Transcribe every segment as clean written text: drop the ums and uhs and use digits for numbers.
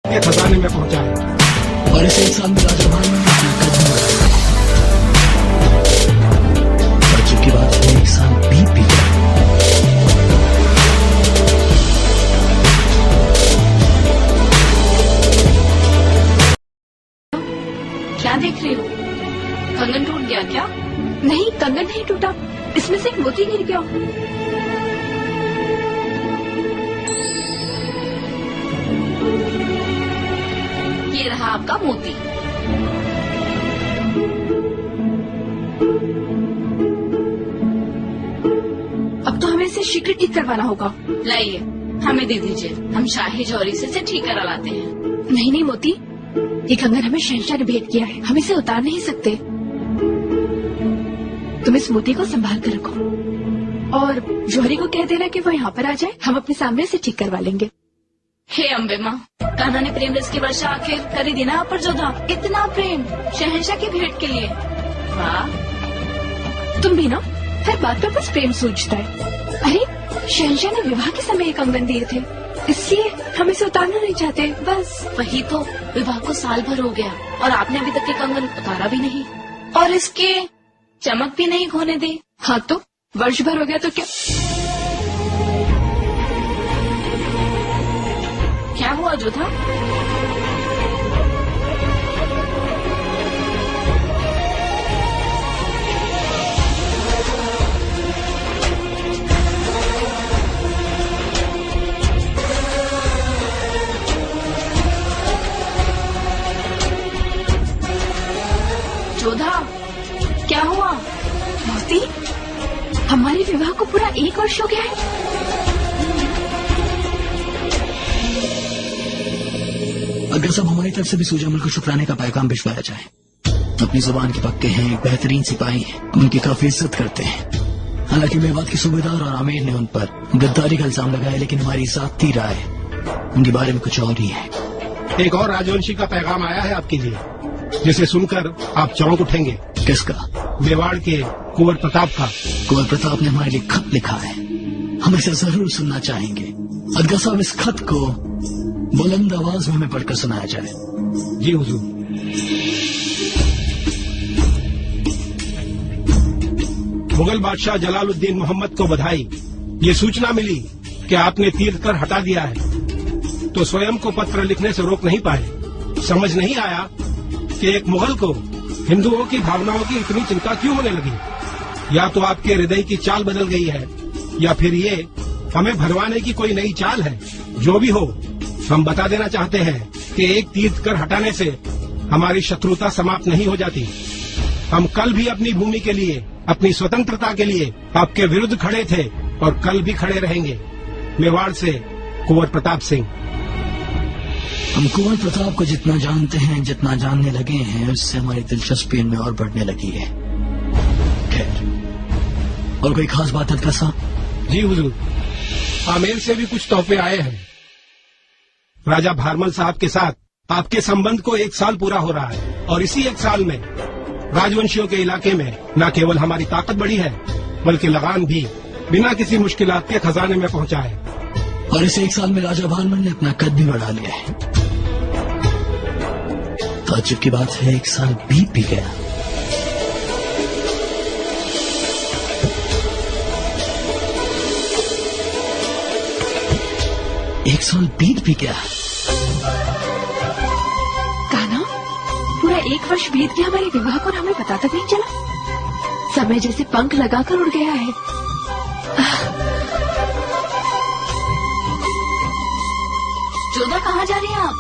के खजाने में पहुंचा है। और इस एक साल में राजा भाई ने अपना कदम बढ़ाया। बच्चों की बात है, एक साल बीत भी गया। क्या देख रही हो? कंगन टूट गया क्या? नहीं, कंगन नहीं टूटा, इसमें से एक मोती गिर गया। ये रहा आपका मोती। अब तो हमें इसे शीघ्र ठीक करवाना होगा। लाइए, हमें दे दीजिए, हम शाही जौहरी से इसे ठीक करा लाते हैं। नहीं नहीं मोती, ये कंगन हमें शहंशाह ने भेंट किया है, हम इसे उतार नहीं सकते। तुम इस मोती को संभाल कर रखो और जौहरी को कह देना कि वो यहाँ पर आ जाए, हम अपने सामने इसे ठीक करवा लेंगे। हे अम्बे माँ, कान्हा ने प्रेम रस की वर्षा आखिर कर ही दी ना आप पर जोधा। इतना प्रेम शहंशाह की भेंट के लिए। वाह, तुम भी ना हर बात पर बस प्रेम सूझता है। अरे शहंशाह ने विवाह के समय एक कंगन दिए थे, इसलिए हम इसे उतारना नहीं चाहते, बस। वही तो, विवाह को साल भर हो गया और आपने अभी तक ये कंगन उतारा भी नहीं और इसके चमक भी नहीं खोने दी। हाँ तो वर्ष भर हो गया तो क्या हुआ जोधा? जोधा, क्या हुआ? मोती, हमारे विवाह को पूरा 1 वर्ष हो गया है। अगर सब हमारी तरफ से भी सूजमल को शुक्राने का पैगाम भिजवाया जाए। अपनी जुबान के पक्के हैं, एक बेहतरीन सिपाही हैं, उनकी काफी इज्जत करते हैं। हालांकि मेवात के सूबेदार और आमिर ने उन पर गद्दारी का इल्जाम लगाया, लेकिन हमारी जाती राय उनके बारे में कुछ और ही है। एक और राजवंशी का पैगाम आया है आपके लिए, जिसे सुनकर आप चौंक उठेंगे। किसका? मेवाड़ के कुंवर प्रताप का। कुंवर प्रताप ने हमारे लिए खत लिखा है, हम इसे जरूर सुनना चाहेंगे। अदगा साहब, इस खत को बुलंद आवाज में हमें पढ़कर सुनाया जाए। जी हुजूर। मुगल बादशाह जलालुद्दीन मोहम्मद को बधाई। ये सूचना मिली कि आपने तीर्थ कर हटा दिया है, तो स्वयं को पत्र लिखने से रोक नहीं पाए। समझ नहीं आया कि एक मुगल को हिंदुओं की भावनाओं की इतनी चिंता क्यों होने लगी। या तो आपके हृदय की चाल बदल गई है, या फिर ये हमें भरवाने की कोई नई चाल है। जो भी हो, हम बता देना चाहते हैं कि एक तीर्थ कर हटाने से हमारी शत्रुता समाप्त नहीं हो जाती। हम कल भी अपनी भूमि के लिए, अपनी स्वतंत्रता के लिए आपके विरुद्ध खड़े थे और कल भी खड़े रहेंगे। मेवाड़ से कुंवर प्रताप सिंह। हम कुंवर प्रताप को जितना जानते हैं, जितना जानने लगे हैं, उससे हमारी दिलचस्पी इनमें और बढ़ने लगी है। खैर, और कोई खास बात अदगा साहब? जी हुजूर, आमेर से भी कुछ तोहफे आए हैं। राजा भारमल साहब के साथ आपके संबंध को 1 साल पूरा हो रहा है और इसी 1 साल में राजवंशियों के इलाके में न केवल हमारी ताकत बढ़ी है, बल्कि लगान भी बिना किसी मुश्किलात के खजाने में पहुंचा है। और इस 1 साल में राजा भारमल ने अपना कद भी बढ़ा लिया है। ताज्जुब की बात है, 1 साल बीत भी गया। एक साल बीत भी गया। कान्हा, पूरा 1 वर्ष बीत गया हमारे विवाह को और हमें पता तक नहीं चला। समय जैसे पंख लगाकर उड़ गया है। जोधा, कहाँ जा रही हैं आप?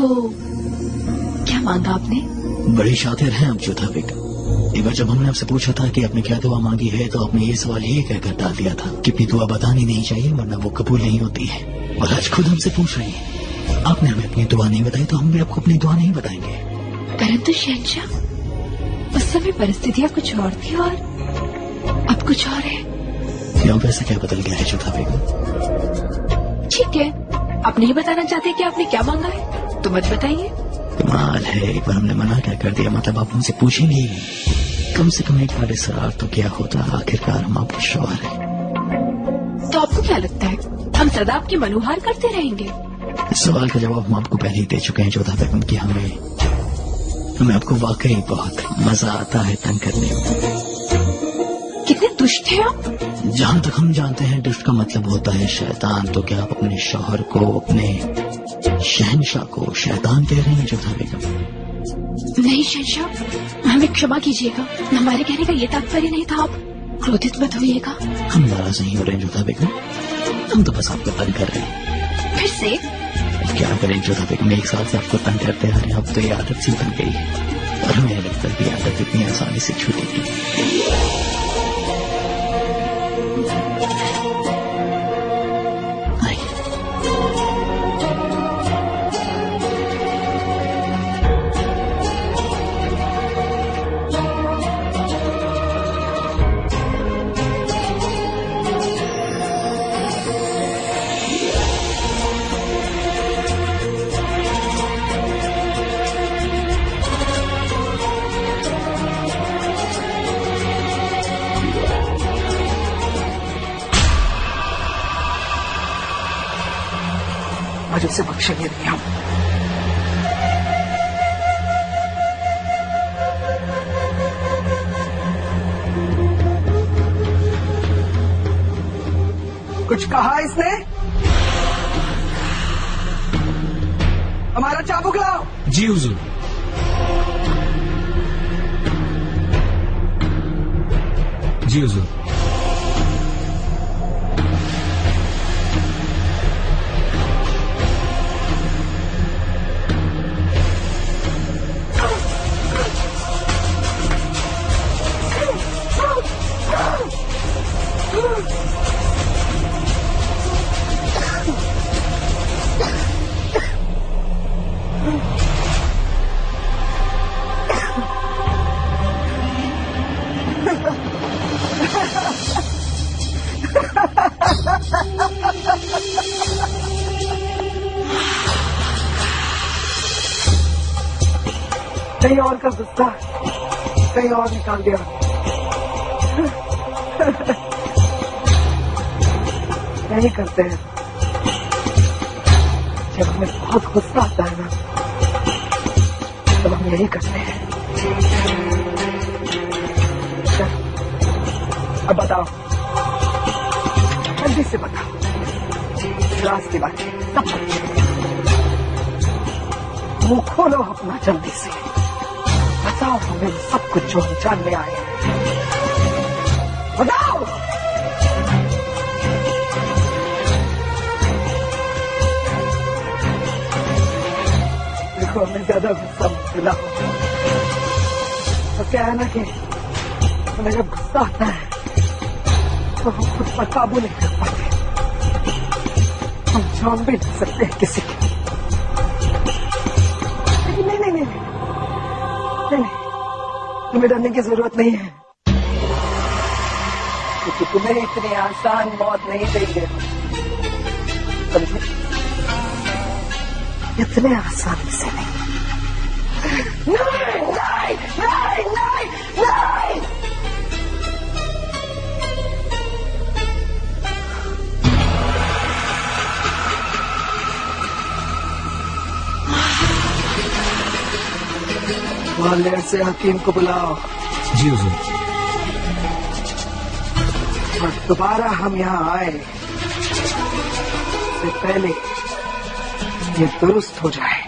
तो क्या मांगा आपने? बड़ी शातिर हैं आप जोधा बेगम। एक बार जब हमने आपसे पूछा था कि आपने क्या दुआ मांगी है तो आपने ये सवाल ये कहकर डाल दिया था कि अपनी दुआ बतानी नहीं चाहिए वरना वो कबूल नहीं होती है। और आज खुद हमसे पूछ रही हैं, आपने हमें अपनी दुआ नहीं बताई तो हम भी आपको अपनी दुआ नहीं बताएंगे। परंतु शहंशाह, उस समय परिस्थितियाँ कुछ और थी और अब कुछ और है। क्यों, वैसे क्या बदल गया है जोधा बेगम? ठीक है, आप नहीं बताना चाहते कि आपने क्या मांगा है तो मत बताइए। कमाल है, एक बार हमने मना क्या कर दिया, मतलब आप हमसे पूछेंगे ही नहीं। कम से कम एक बार इसरार तो क्या होता, आखिरकार हम आपके शौहर हैं। तो आपको क्या लगता है हम सदा आपकी मनोहार करते रहेंगे? इस सवाल का जवाब हम आपको पहले ही दे चुके हैं जोधा बेगम कि हमें आपको वाकई बहुत मजा आता है तंग करने में। कितने दुष्ट हैं आप। जहाँ तक हम जानते हैं दुष्ट का मतलब होता है शैतान, तो क्या आप अपने शौहर को, अपने शहंशाह को शैतान कह रही हैं जोधा बेगम? नहीं शहंशाह, हमें क्षमा कीजिएगा, हमारे कहने का ये तात्पर्य नहीं था, आप क्रोधित मत होइएगा। हम नाराज नहीं हो रहे हैं जोधा बेगम, हम तो बस आपको तंग कर रहे हैं। फिर से क्या करें जोधा बेगम, एक साल से आपको तंग करते आ रहे हैं, अब तो ये आदत सी बन गई है और हमें लगता है कि आदत इतनी आसानी से छूटेगी। आज उसे बख्शेंगे नहीं हम। कुछ कहा इसने? हमारा चाबुक लाओ। जी हुजूर। जी हुजूर। कहीं और का गुस्सा कहीं और निकाल दिया। यही करते हैं जब हमें बहुत गुस्सा आता है ना, तो हम यही करते हैं। अब बताओ, जल्दी से बताओ, राज की बात तब मुंह खोलो अपना जल्दी से, बताओ हमें सब कुछ जो हम जानने आए हैं, बताओ। देखो हमें ज्यादा गुस्सा मत दिलाओ, तो क्या है ना कि हमें जब गुस्सा आता है तो हम खुद पर काबू नहीं कर पाते, हम जान भी नहीं सकते किसी की। नहीं नहीं नहीं नहीं, तुम्हें डरने की जरूरत नहीं है, क्योंकि तुम्हें इतनी आसान मौत नहीं देंगे, समझे? इतने आसानी से नहीं। नहीं नहीं नहीं नहीं नहीं। ग्वालियर से हकीम को बुलाओ। जी हुजूर। और दोबारा हम यहाँ आए से पहले ये दुरुस्त हो जाए।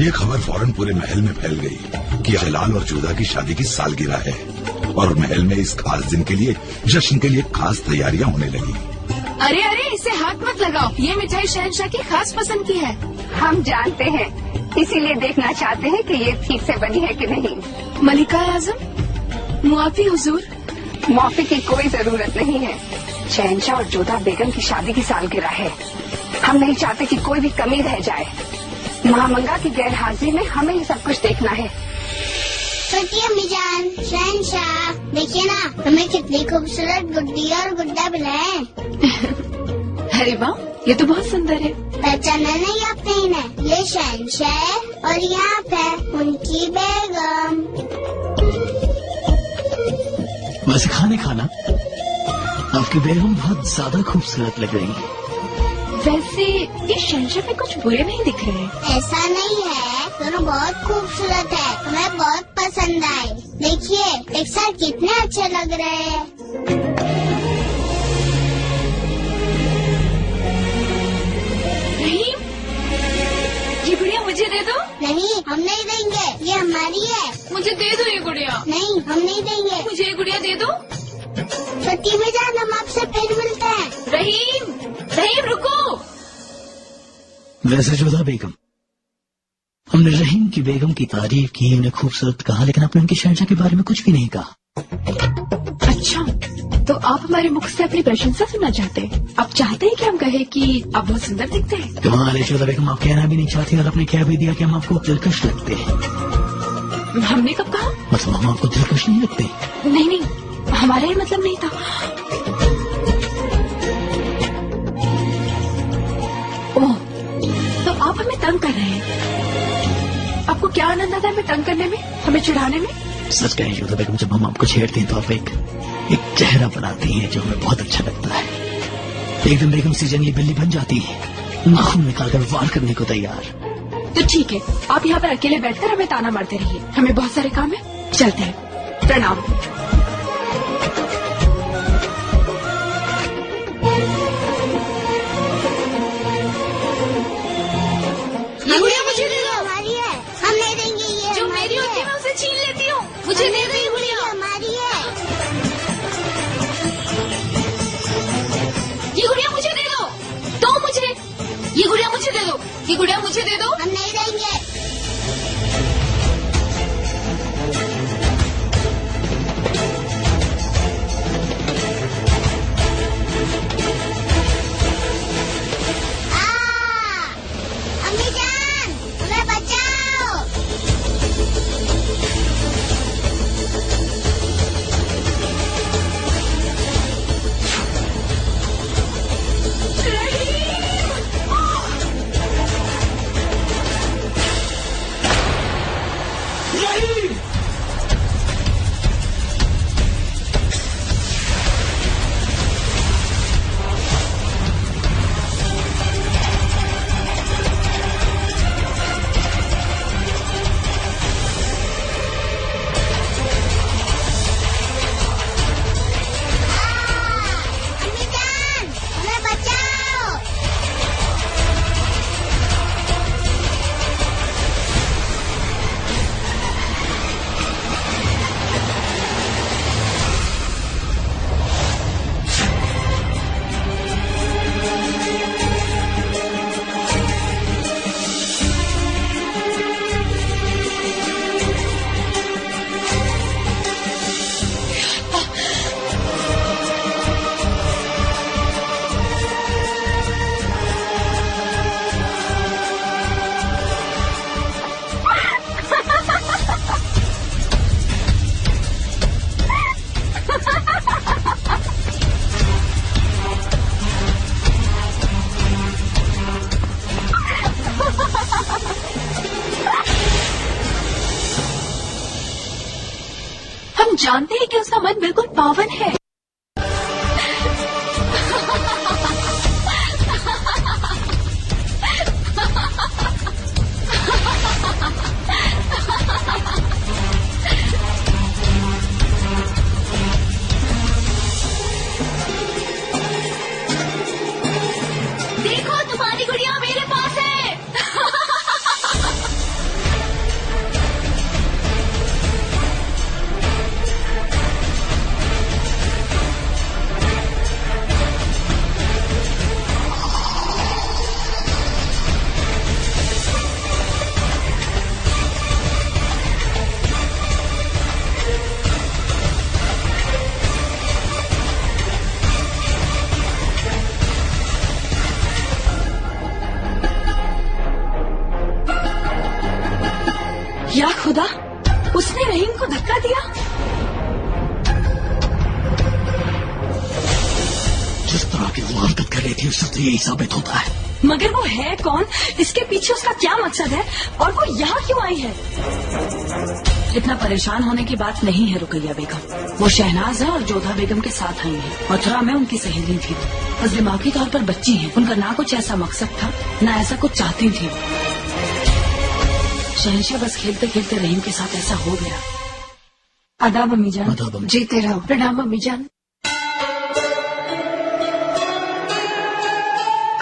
ये खबर फौरन पूरे महल में फैल गई कि जलाल और जोधा की शादी की सालगिरह है और महल में इस खास दिन के लिए, जश्न के लिए खास तैयारियां होने लगी। अरे अरे, इसे हाथ मत लगाओ। ये मिठाई शहंशाह की खास पसंद की है। हम जानते हैं, इसीलिए देखना चाहते हैं कि ये ठीक से बनी है कि नहीं। मलिका आजम, मुआफी हुजूर। माफी की कोई जरूरत नहीं है। शहंशाह और जोधा बेगम की शादी की सालगिरह है। हम नहीं चाहते कि कोई भी कमी रह जाए। महामंगा की गैर हाजिरी में हमें ये सब कुछ देखना है। छोटी अम्मी जान, शहंशाह, देखिए ना, हमें कितनी खूबसूरत गुड्डी और गुड्डा मिला है। अरे वाह, ये तो बहुत सुंदर है। पहचाना नहीं आपने इन्हें? ये शहंशाह और यहाँ पे उनकी बेगम। वैसे खाने खाना, आपकी बेगम बहुत ज्यादा खूबसूरत लग रही है। वैसे ये शहंशाह में कुछ बुरे नहीं दिख रहे हैं। ऐसा नहीं है, दोनों बहुत खूबसूरत है, हमें बहुत पसंद आए। देखिए, एक साथ कितने अच्छे लग रहे हैं। रहीम, ये गुड़िया मुझे दे दो। नहीं, हम नहीं देंगे, ये हमारी है। मुझे दे दो ये गुड़िया। नहीं, हम नहीं देंगे। मुझे ये गुड़िया दे दो। छोटी अम्मी जान, हम आपसे फिर मिलते हैं। रहीम, रहीम रुको। वैसे जोधा बेगम, हमने रहीम की बेगम की तारीफ की, उन्हें खूबसूरत कहा, लेकिन आपने उनकी शहंशाह के बारे में कुछ भी नहीं कहा। अच्छा, तो आप हमारे मुख से अपनी प्रशंसा सुनना चाहते हैं? आप चाहते हैं कि हम कहें कि आप बहुत सुंदर दिखते हैं? कमाल है जोधा बेगम, आप कहना भी नहीं चाहती और आपने कह भी दिया कि हम आपको दिलकश लगते हैं। हमने कब कहा? मतलब हम आपको दिलकश नहीं लगते? नहीं नहीं, हमारा ये मतलब नहीं था। ओह, तो आप हमें तंग कर रहे हैं। आपको क्या आनंद आता है हमें तंग करने में, हमें चिढ़ाने में? सच कहें जोधा बेगम, जब हम आपको छेड़ते हैं तो आप एक चेहरा बनाती हैं जो हमें बहुत अच्छा लगता है। एकदम बेगम सी जंगली बिल्ली बन जाती है, नाखून निकालकर वार करने को तैयार। तो ठीक है, आप यहाँ पर अकेले बैठकर हमें ताना मारते रहिए, हमें बहुत सारे काम है, चलते हैं। प्रणाम। ये गुड़िया मुझे दे दो। हमारी है, हम नहीं देंगे। ये जो मेरी होती है मैं उसे छीन लेती हूँ। मुझे दे दो ये गुड़िया। हमारी है। ये गुड़िया मुझे दे दो। दो मुझे। ये गुड़िया मुझे दे दो। ये गुड़िया मुझे दे दो। हम नहीं देंगे। अम्मी जान, हमें बचाओ। अम्मी जान, हमें बचाओ। हम जानते हैं कि उसका मन बिल्कुल पावन है। देखो तुम्हारी गुड़िया मेरे पास है। जिस तरह की वो हरकत कर रही थी उससे तो यही साबित होता है। मगर वो है कौन, इसके पीछे उसका क्या मकसद है, और वो यहाँ क्यों आई है? इतना परेशान होने की बात नहीं है रुकैया बेगम। वो शहनाज है और जोधा बेगम के साथ आई है। मथुरा में उनकी सहेली थी, बस दिमागी तौर पर बच्ची है। उनका ना कुछ ऐसा मकसद था, ना ऐसा कुछ चाहती थी। शहनशाह बस खेलते खेलते रहीम के साथ ऐसा हो गया। आदाब अम्मी जान। आदाब अम्मी। जीते रहो। प्रणाम अम्मी जान।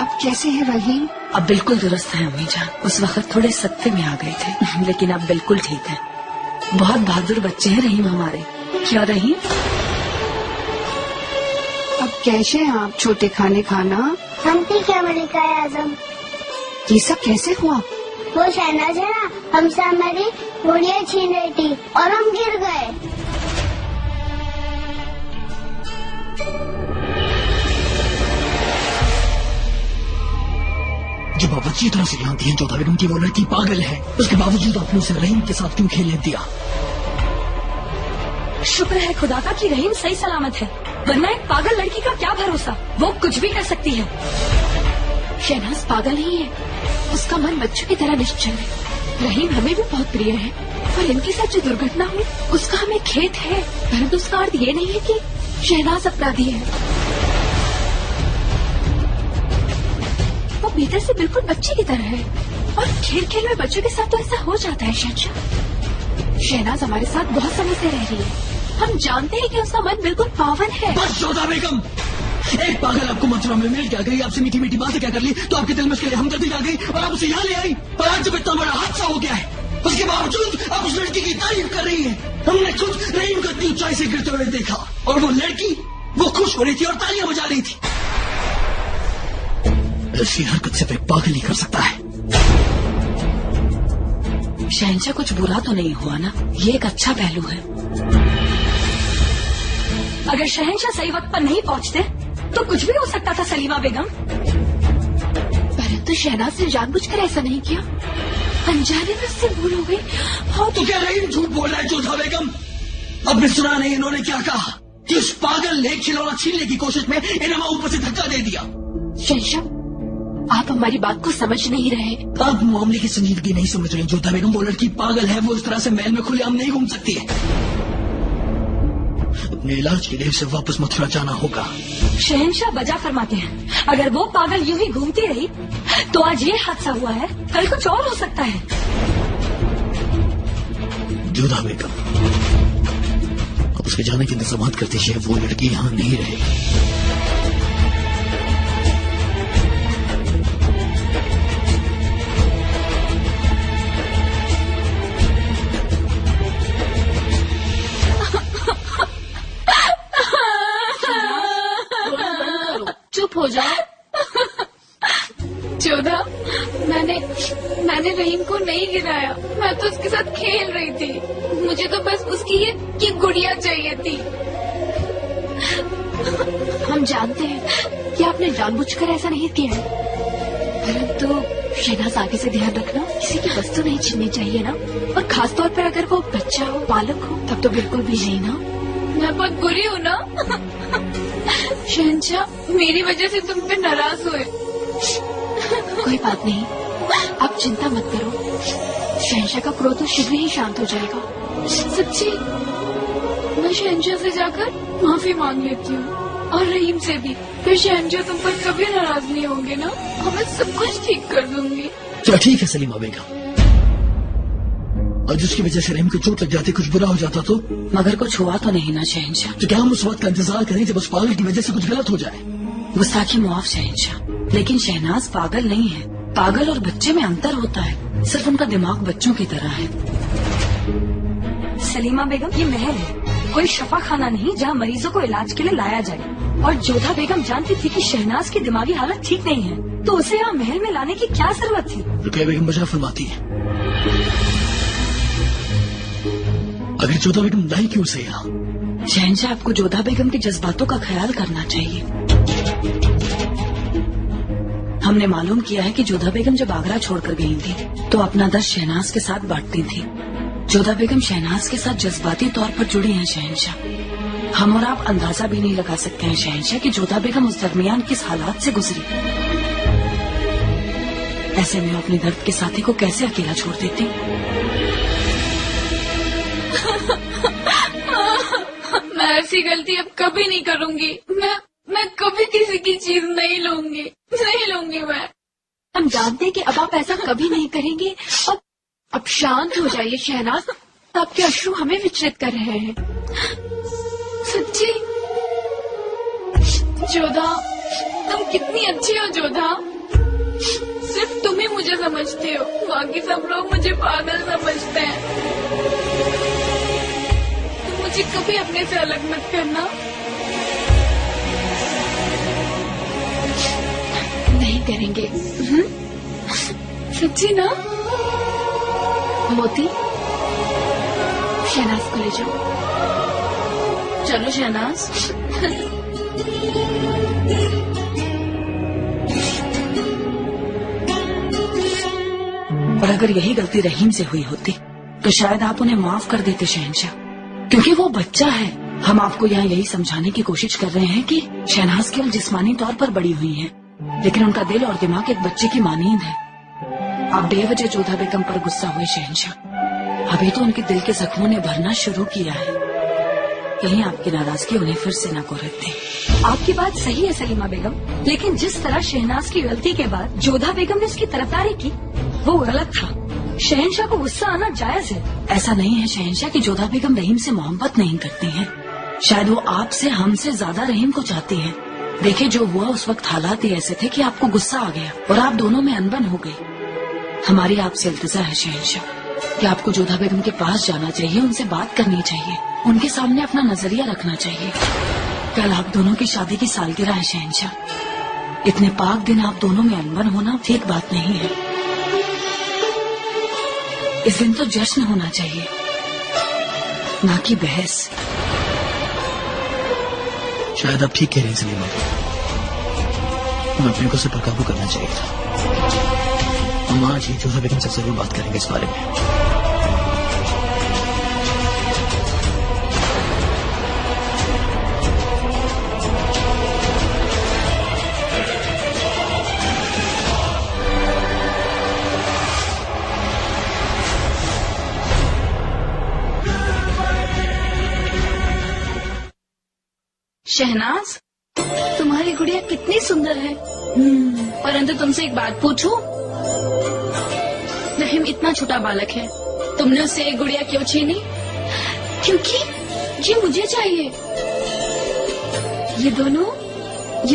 अब कैसे है रहीम? अब बिल्कुल दुरुस्त है अम्मी जान। उस वक्त थोड़े सत्ते में आ गए थे, लेकिन अब बिल्कुल ठीक है। बहुत बहादुर बच्चे हैं रहीम हमारे। क्या रहीम? अब कैसे हैं आप? छोटे खाने खाना। हम ठीक है मलिका आजम। ये सब कैसे हुआ? वो शहनाज है ना, हमसे हमारी गुड़िया छीन रही थी और हम गिर गए। जब आप अच्छी तरह से जानती हैं जोधा बेगम की वो लड़की पागल है, उसके बावजूद आपने उसे रहीम के साथ क्यों खेलने दिया? शुक्र है खुदा का कि रहीम सही सलामत है, वरना एक पागल लड़की का क्या भरोसा, वो कुछ भी कर सकती है। शहनाज पागल नहीं है, उसका मन बच्चों की तरह निश्चल है। रहीम हमें भी बहुत प्रिय है, और इनके साथ जो दुर्घटना हुई उसका हमें खेद है, परंतु उसका अर्थ ये नहीं है कि शहनाज अपराधी है। वो भीतर से बिल्कुल बच्चे की तरह है, और खेल खेल में बच्चों के साथ तो ऐसा हो जाता है। शहनाज हमारे साथ बहुत समय से रह रही है, हम जानते हैं कि उसका मन बिल्कुल पावन है। बस जोधा बेगम, एक पागल आपको मथुरा में मिल क्या गई, आपसे मीठी मीठी बातें क्या कर ली, तो आपके दिल में उसके लिए हमदर्दी आ गई और आप उसे यहाँ ले आई। और आज जब इतना बड़ा हादसा हो गया है, उसके बावजूद आप उस लड़की की तारीफ कर रही हैं। हमने खुद रहीम को इतनी ऊंचाई से गिरते हुए देखा, और वो लड़की वो खुश हो रही थी और तालियां बजा रही थी। ऐसी हरकत सिर्फ एक पागल ही कर सकता है। शहनशाह कुछ बुरा तो नहीं हुआ ना, ये एक अच्छा पहलू है। अगर शहनशाह सही वक्त पर नहीं पहुंचते तो कुछ भी हो सकता था सलीमा बेगम। परंतु शहनाज ने जानबूझकर ऐसा नहीं किया, अनजाने में उससे भूल हो गई। और तो क्या रहीम झूठ बोल रहा है जोधा बेगम? आपने सुना नहीं इन्होंने क्या कहा कि उस पागल ने खिलौना छीनने की कोशिश में इन्हें ऊपर से धक्का दे दिया। शहनशाह, आप हमारी बात को समझ नहीं रहे। आप मामले की संजीदगी नहीं समझ रहे जोधा बेगम। वो लड़की पागल है, वो इस तरह से महल में खुलेआम नहीं घूम सकती है। अपने इलाज के लिए उसे वापस मथुरा जाना होगा। शहनशाह बजा फरमाते हैं, अगर वो पागल यूं ही घूमती रही तो आज ये हादसा हुआ है, कल कुछ और हो सकता है। जोधा बेगम, अब उसके जाने के इंतजाम कर दीजिए, वो लड़की यहाँ नहीं रहेगी। चुप हो जाओ। जोधा, मैंने रहीम को नहीं गिराया, मैं तो उसके साथ खेल रही थी। मुझे तो बस उसकी ये गुड़िया चाहिए थी। हम जानते हैं कि आपने जानबूझकर ऐसा नहीं किया है, परंतु शहनाज आगे से ध्यान रखना, किसी की वस्तु नहीं छीननी चाहिए ना, और खास तौर पर अगर वो बच्चा हो, बालक हो, तब तो बिल्कुल भी नहीं ना। मैं बहुत बुरी हूँ ना। शहनशाह मेरी वजह से तुम पे नाराज हुए। कोई बात नहीं, आप चिंता मत करो, शहनशाह का क्रोध तो शीघ्र ही शांत हो जाएगा। सच्ची, मैं शहनशाह से जाकर माफी मांग लेती हूँ, और रहीम से भी। फिर शहनशाह तुम पर कभी नाराज नहीं होंगे ना, और मैं सब कुछ ठीक कर दूंगी। तो ठीक है सलीमा बेगम, और जिसकी वजह से रहीम को चोट लग जाती, कुछ बुरा हो जाता तो? मगर कुछ हुआ तो नहीं ना शहनशाह। तो क्या हम उस वक्त का इंतजार करें जब उस पागल की वजह से कुछ गलत हो जाए? गुस्ताखी मुआफ शहनशाह, लेकिन शहनाज पागल नहीं है। पागल और बच्चे में अंतर होता है, सिर्फ उनका दिमाग बच्चों की तरह है। सलीमा बेगम, ये महल है, कोई शफा खाना नहीं जहाँ मरीजों को इलाज के लिए लाया जाए। और जोधा बेगम जानती थी कि शहनाज की दिमागी हालत ठीक नहीं है, तो उसे यहाँ महल में लाने की क्या जरूरत थी? रुकैया बेगम बजा फरमाती है, अगर जोधा बेगम लाई क्यों से यहाँ? शहनशाह, आपको जोधा बेगम के जज्बातों का ख्याल करना चाहिए। हमने मालूम किया है कि जोधा बेगम जब आगरा छोड़कर गई थी तो अपना दर्द शहनाज के साथ बांटती थी। जोधा बेगम शहनाज के साथ जज्बाती तौर पर जुड़ी हैं शहनशाह। हम और आप अंदाजा भी नहीं लगा सकते हैं शहंशाह कि जोधा बेगम उस दरमियान किस हालात से गुजरी। ऐसे में अपने दर्द के साथी को कैसे अकेला छोड़ देती? मैं ऐसी गलती अब कभी नहीं करूंगी। मैं कभी किसी की चीज नहीं लूंगी मैं। हम जानते हैं कि अब आप ऐसा कभी नहीं करेंगे। अब शांत हो जाइए शहनाज, आपके अश्रु हमें विचलित कर रहे हैं। सच्ची जोधा, तुम कितनी अच्छी हो जोधा। सिर्फ तुम ही मुझे समझती हो, बाकी सब लोग मुझे पागल समझते हैं। तुम मुझे कभी अपने से अलग मत करना। नहीं करेंगे। सच्ची ना? मोती, शहनाज को ले जाओ। चलो शहनाज। और अगर यही गलती रहीम से हुई होती तो शायद आप उन्हें माफ कर देते शहंशाह, क्योंकि वो बच्चा है। हम आपको यहाँ यही समझाने की कोशिश कर रहे हैं कि शहनाज केवल जिस्मानी तौर पर बड़ी हुई है, लेकिन उनका दिल और दिमाग एक बच्चे की मानींद है। आप बेवजह जोधा बेगम पर गुस्सा हुए शहंशाह। अभी तो उनके दिल के जख्मों ने भरना शुरू किया है। कहीं आपकी नाराजगी उन्हें फिर से न कोरत दे। आपकी बात सही है सलीमा बेगम, लेकिन जिस तरह शहनाज की गलती के बाद जोधा बेगम ने उसकी तरफदारी की वो गलत था। शहंशाह को गुस्सा आना जायज है। ऐसा नहीं है शहंशाह कि जोधा बेगम रहीम से मोहब्बत नहीं करती हैं। शायद वो आपसे हमसे ज्यादा रहीम को चाहती हैं। देखिए, जो हुआ उस वक्त हालात ही ऐसे थे कि आपको गुस्सा आ गया और आप दोनों में अनबन हो गई। हमारी आपसे इल्तिजा है शहंशाह कि आपको जोधा बेगम के पास जाना चाहिए, उनसे बात करनी चाहिए, उनके सामने अपना नजरिया रखना चाहिए। कल आप दोनों की शादी की सालगिरह है शहंशाह। इतने पाक दिन आप दोनों में अनबन होना ठीक बात नहीं है। इस दिन तो जश्न होना चाहिए, ना कि बहस। शायद आप ठीक कह रही हैं सलीमा, हमें अपने को से पर काबू करना चाहिए था। हम आज ही जोधा बेगम से जरूर बात करेंगे इस बारे में। शहनाज, तुम्हारी गुड़िया कितनी सुंदर है। परंतु तुमसे एक बात पूछूं? रहीम इतना छोटा बालक है, तुमने उससे एक गुड़िया क्यों छीनी? क्योंकि ये मुझे चाहिए। ये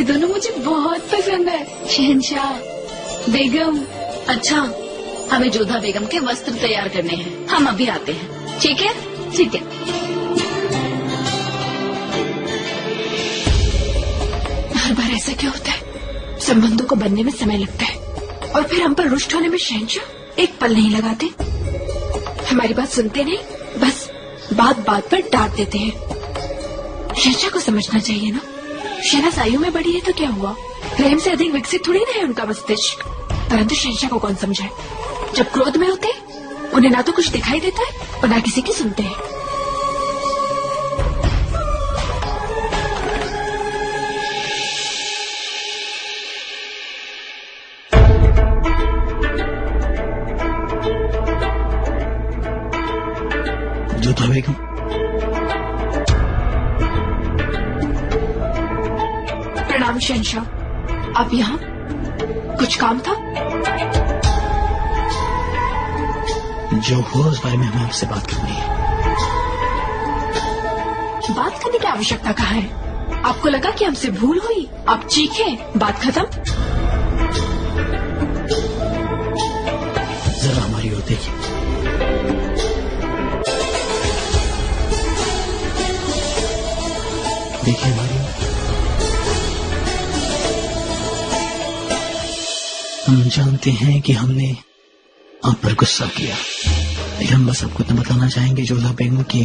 दोनों मुझे बहुत पसंद है। शहंशाह बेगम। अच्छा, हमें जोधा बेगम के वस्त्र तैयार करने हैं, हम अभी आते हैं। ठीक है? ठीक है। हर बार ऐसा क्यों होता है? संबंधों को बनने में समय लगता है और फिर हम पर रुष्ट होने में शहंशाह एक पल नहीं लगाते। हमारी बात सुनते नहीं, बस बात बात पर डांट देते हैं। शहंशाह को समझना चाहिए ना। शहनाज आयु में बड़ी है तो क्या हुआ? प्रेम से अधिक विकसित थोड़ी ना है उनका मस्तिष्क। परंतु शहंशाह को कौन समझाए? जब क्रोध में होते उन्हें ना तो कुछ दिखाई देता है और ना किसी की सुनते हैं। जोधा बेगम, प्रणाम शहंशाह, आप यहाँ? कुछ काम था? जो हुआ उस बारे में हमें आपसे बात करनी है। बात करने की आवश्यकता कहाँ है? आपको लगा कि हमसे भूल हुई, आप चीखे, बात खत्म? जरा हमारी ओर देखिए। देखिए हमारी ओर। हम जानते हैं कि हमने आप पर गुस्सा किया, लेकिन हम बस आपको इतना बताना चाहेंगे जोधा बेगम की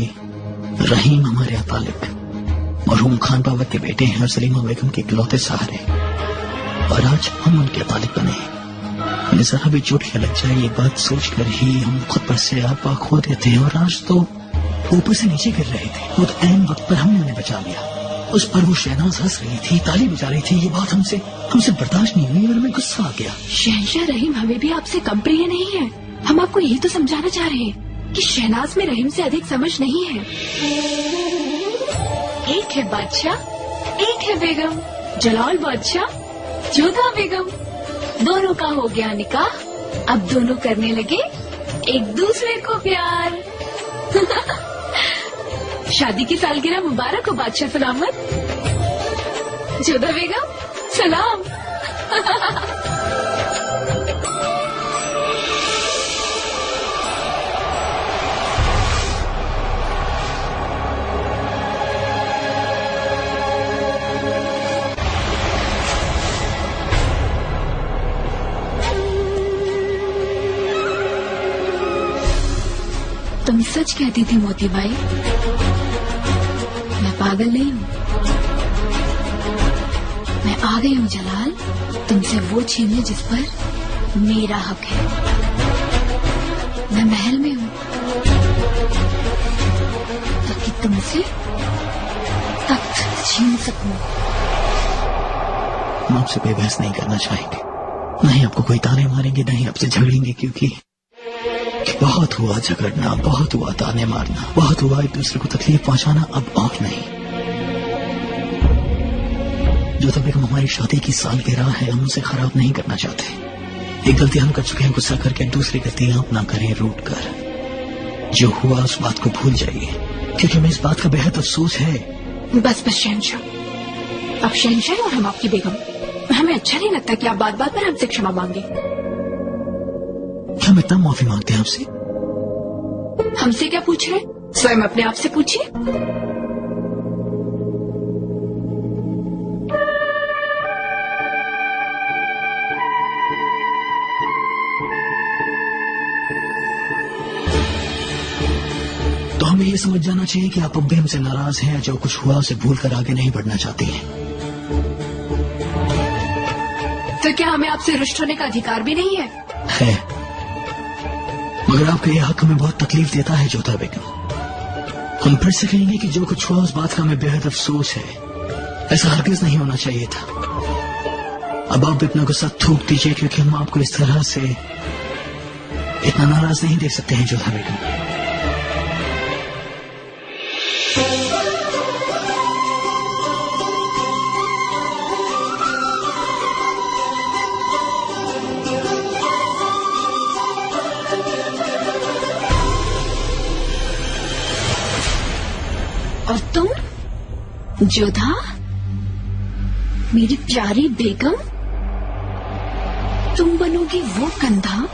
रहीम हमारे अतालिक मरहूम खान बाबा के बेटे हैं और सलीमा बेगम के इकलौते सहारे, और आज हम उनके अतालिक बने हैं। हमें जरा भी चोट लग जाए ये बात सोचकर ही हम खुद पर से आपा खो देते हैं, और आज तो ऊपर से नीचे गिर रहे थे। वो तो ऐन वक्त पर हमने उन्हें बचा लिया। उस पर वो शहनाज हंस रही थी, ताली बजा रही थी। ये बात हमसे बर्दाश्त नहीं हुई और हमें गुस्सा आ गया। शहंशाह रहीम हमें भी आपसे कम प्रिय नहीं है। हम आपको यही तो समझाना चाह रहे हैं कि शहनाज में रहीम से अधिक समझ नहीं है। एक है बादशाह, एक है बेगम। जलाल बादशाह, जोधा बेगम, दोनों का हो गया निकाह। अब दोनों करने लगे एक दूसरे को प्यार। शादी की सालगिरह मुबारक हो बादशाह सलामत। जोधा बेगम सलाम। तुम सच कहती थी मोती बाई, मैं पागल नहीं हूँ। मैं आ गई हूँ जलाल, तुमसे वो छीनने जिस पर मेरा हक है। मैं महल में हूँ ताकि तुमसे तख्त छीन सकूं। हम आपसे कोई बहस नहीं करना चाहेंगे, न ही आपको कोई ताने मारेंगे, न ही आपसे झगड़ेंगे, क्योंकि बहुत हुआ झगड़ना, बहुत हुआ ताने मारना, बहुत हुआ एक दूसरे को तकलीफ पहुंचाना, अब और नहीं। जोधा बेगम हमारी शादी की सालगिरह है, हम उसे खराब नहीं करना चाहते। एक गलती हम कर चुके हैं, गुस्सा करके दूसरी गलती आप ना करें रूठ कर। जो हुआ उस बात को भूल जाइए, क्योंकि हमें इस बात का बेहद अफसोस है। बस शहंशाह, अब शहंशाह और हम आपकी बेगम। हमें अच्छा नहीं लगता कि आप बात बात पर हमसे क्षमा मांगे। हम इतना माफी मांगते हैं आपसे? हमसे क्या पूछ रहे? स्वयं अपने आप से पूछिए। तो हमें ये समझ जाना चाहिए कि आप अब भी हमसे नाराज हैं, जो कुछ हुआ उसे भूल कर आगे नहीं बढ़ना चाहती हैं। तो क्या हमें आपसे रुष्ट होने का अधिकार भी नहीं है? है, मगर आपका यह हक हमें बहुत तकलीफ देता है जोधा बेगम। हम फिर से कहेंगे कि जो कुछ हुआ उस बात का हमें बेहद अफसोस है। ऐसा हरगिज नहीं होना चाहिए था। अब आप भी अपना गुस्सा थूक दीजिए, क्योंकि हम आपको इस तरह से इतना नाराज नहीं देख सकते हैं जोधा बेगम। और तुम जोधा, मेरी प्यारी बेगम, तुम बनोगी वो कंधा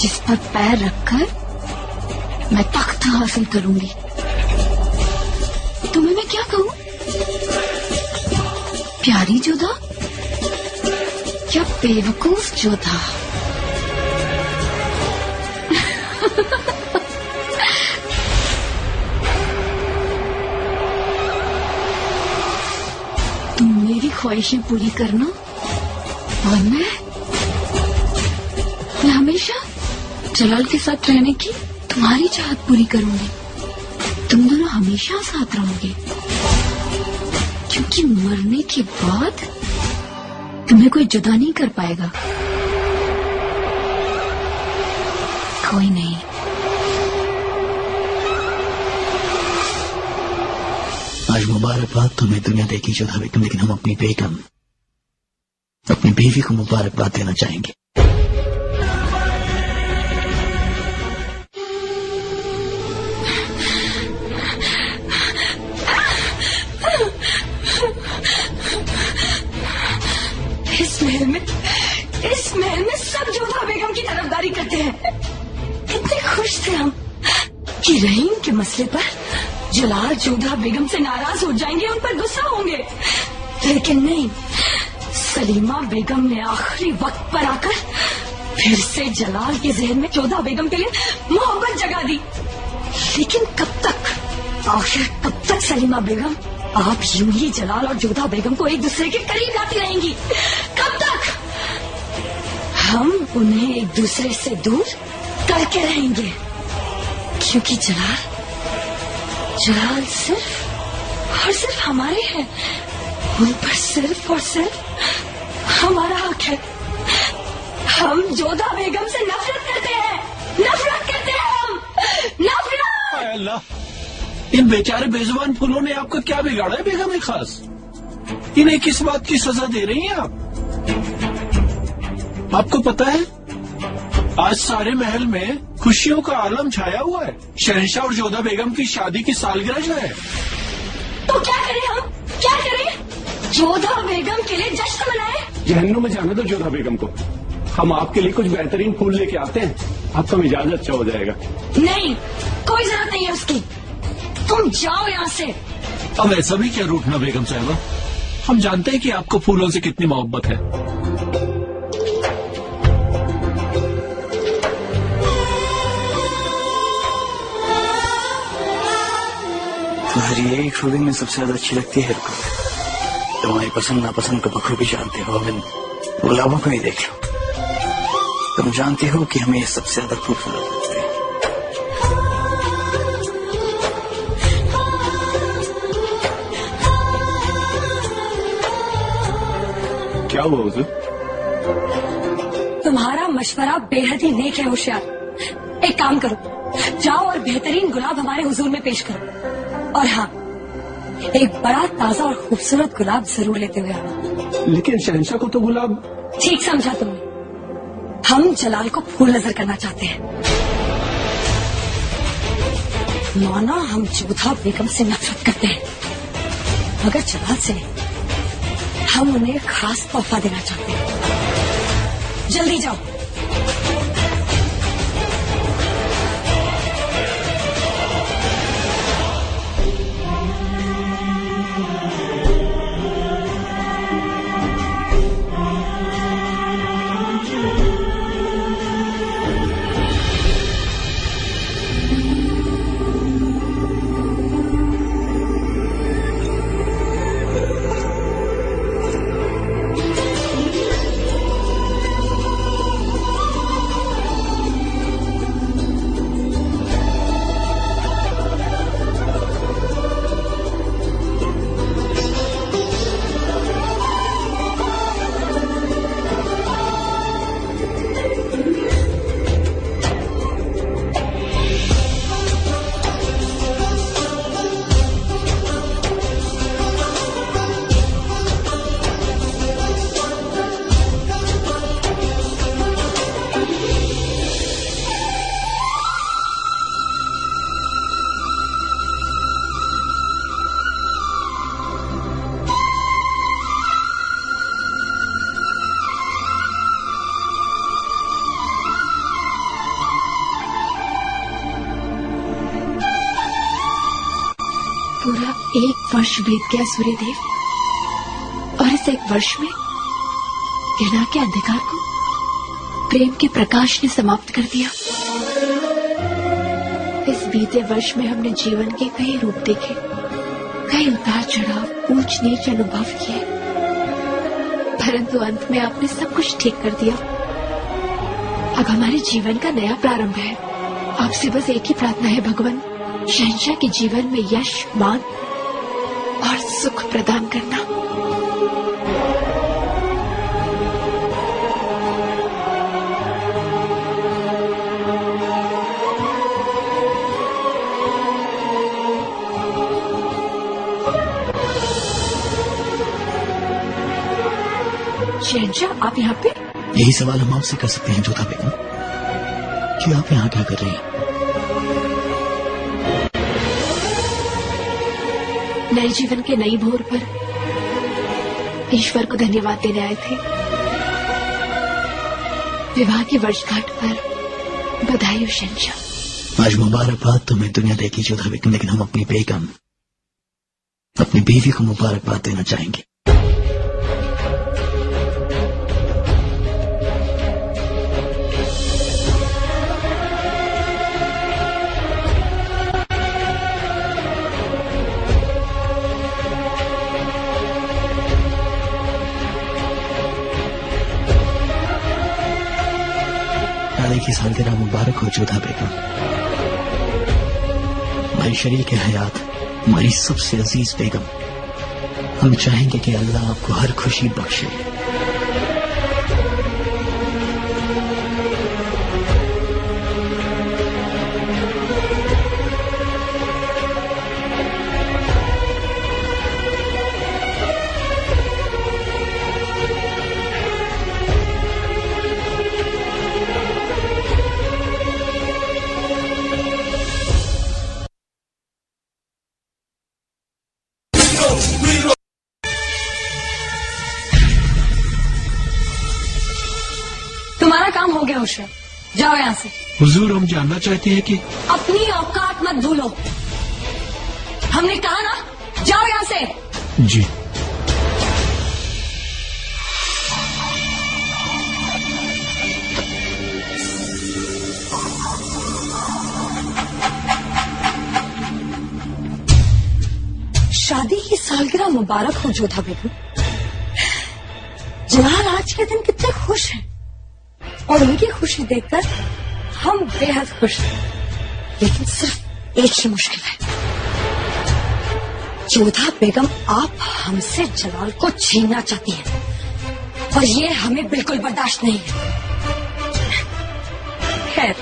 जिस पर पैर रखकर मैं तख्त हासिल करूंगी। तुम्हें मैं क्या कहूं? प्यारी जोधा या बेवकूफ जोधा? तुम मेरी ख्वाहिशें पूरी करना और मैं हमेशा जलाल के साथ रहने की तुम्हारी चाहत पूरी करूंगी। तुम दोनों हमेशा साथ रहोगे, क्योंकि मरने के बाद तुम्हें कोई जुदा नहीं कर पाएगा। कोई नहीं। आज मुबारकबाद तुम्हें दुनिया देखी जोधा बेगम, लेकिन हम अपनी बेगम, अपनी बीवी को मुबारकबाद देना चाहेंगे। इस महल में सब जोधा बेगम की तरफदारी करते हैं। कितने खुश थे हम कि रहीम के मसले पर जलाल जोधा बेगम से नाराज हो जाएंगे, उन पर गुस्सा होंगे। लेकिन नहीं, सलीमा बेगम ने आखिरी वक्त पर आकर फिर से जलाल के जहन में जोधा बेगम के लिए मोहब्बत जगा दी। लेकिन कब तक, आखिर कब तक सलीमा बेगम आप यूं ही जलाल और जोधा बेगम को एक दूसरे के करीब लाती रहेंगी? कब तक हम उन्हें एक दूसरे से दूर करके रहेंगे? क्योंकि जलाल जलाल सिर्फ और सिर्फ हमारे हैं, उन पर सिर्फ और सिर्फ हमारा हक है। हम जोधा बेगम से नफरत करते हैं, नफरत करते हैं हम, नफरत। हाय अल्लाह, इन बेचारे बेजुबान फूलों ने आपका क्या बिगाड़ा है बेगम खास? इन्हें किस बात की सजा दे रही हैं आप? आपको पता है आज सारे महल में खुशियों का आलम छाया हुआ है। शहंशाह और जोधा बेगम की शादी की सालगिरह जो है। तो क्या करें हम, क्या करें? जोधा बेगम के लिए जश्न मनाए? जहन्नुम में जाने दो जोधा बेगम को। हम आपके लिए कुछ बेहतरीन फूल लेके आते हैं, आपका मिजाज अच्छा हो जाएगा। नहीं, कोई जरूरत नहीं है उसकी, तुम जाओ यहाँ से। अब ऐसा भी क्या रूठना बेगम साहिबा, हम जानते हैं कि आपको फूलों से कितनी मोहब्बत है। तुम्हारी यही खूबी में सबसे ज्यादा अच्छी लगती है तुम्हारी पसंद नापसंद को बखूबी जानते हो। हम गुलाबों को ही देख लो, तुम जानती हो कि हमें ये सबसे ज्यादा खूबसूरत लगते हैं। क्या हुआ हुजूर? तुम्हारा मशवरा बेहद ही नेक है होशियार। एक काम करो, जाओ और बेहतरीन गुलाब हमारे हुजूर में पेश करो। और हाँ, एक बड़ा ताजा और खूबसूरत गुलाब जरूर लेते हुए आना। लेकिन शहंशाह को तो गुलाब। ठीक समझा तुमने, हम जलाल को फूल नजर करना चाहते हैं। माना हम जोधा बेगम से नफरत करते हैं, मगर जलाल से नहीं। हम उन्हें खास तोहफा देना चाहते हैं। जल्दी जाओ। पूरा एक वर्ष बीत गया सूर्यदेव, और इस एक वर्ष में घृणा के अंधकार को प्रेम के प्रकाश ने समाप्त कर दिया। इस बीते वर्ष में हमने जीवन के कई रूप देखे, कई उतार चढ़ाव, ऊंच नीच अनुभव किए, परंतु अंत में आपने सब कुछ ठीक कर दिया। अब हमारे जीवन का नया प्रारंभ है। आपसे बस एक ही प्रार्थना है भगवान, शहंशाह के जीवन में यश, मान और सुख प्रदान करना। शहंशाह, आप यहाँ पे? यही सवाल हम आपसे कर सकते हैं जोधा बेगम, कि आप यहाँ क्या कर रही हैं? नए जीवन के नई भोर पर ईश्वर को धन्यवाद देने आए थे। विवाह की वर्षगांठ पर बधाई हो शहंशाह। आज मुबारकबाद तुम्हें दुनिया देगी जोधा बेगम, लेकिन हम अपनी बेगम, अपनी बीवी को मुबारकबाद देना चाहेंगे। शादी की सालगिरह मुबारक हो जोधा बेगम। हमारी शरीक हयात, हमारी सबसे अजीज बेगम, हम चाहेंगे कि अल्लाह आपको हर खुशी बख्शे। तुम्हारा काम हो गया होशियार, जाओ यहाँ से। हुजूर, हम जानना चाहते हैं कि अपनी औकात मत भूलो। हमने कहा ना, जाओ यहाँ से। जी। शादी की सालगिरह मुबारक हो जोधा बेगम। जलाल आज के दिन कितने खुश हैं और उनकी खुशी देखकर हम बेहद खुश हैं। लेकिन सिर्फ एक ही मुश्किल है, जोधा बेगम आप हमसे जलाल को छीनना चाहती हैं और ये हमें बिल्कुल बर्दाश्त नहीं है। खैर,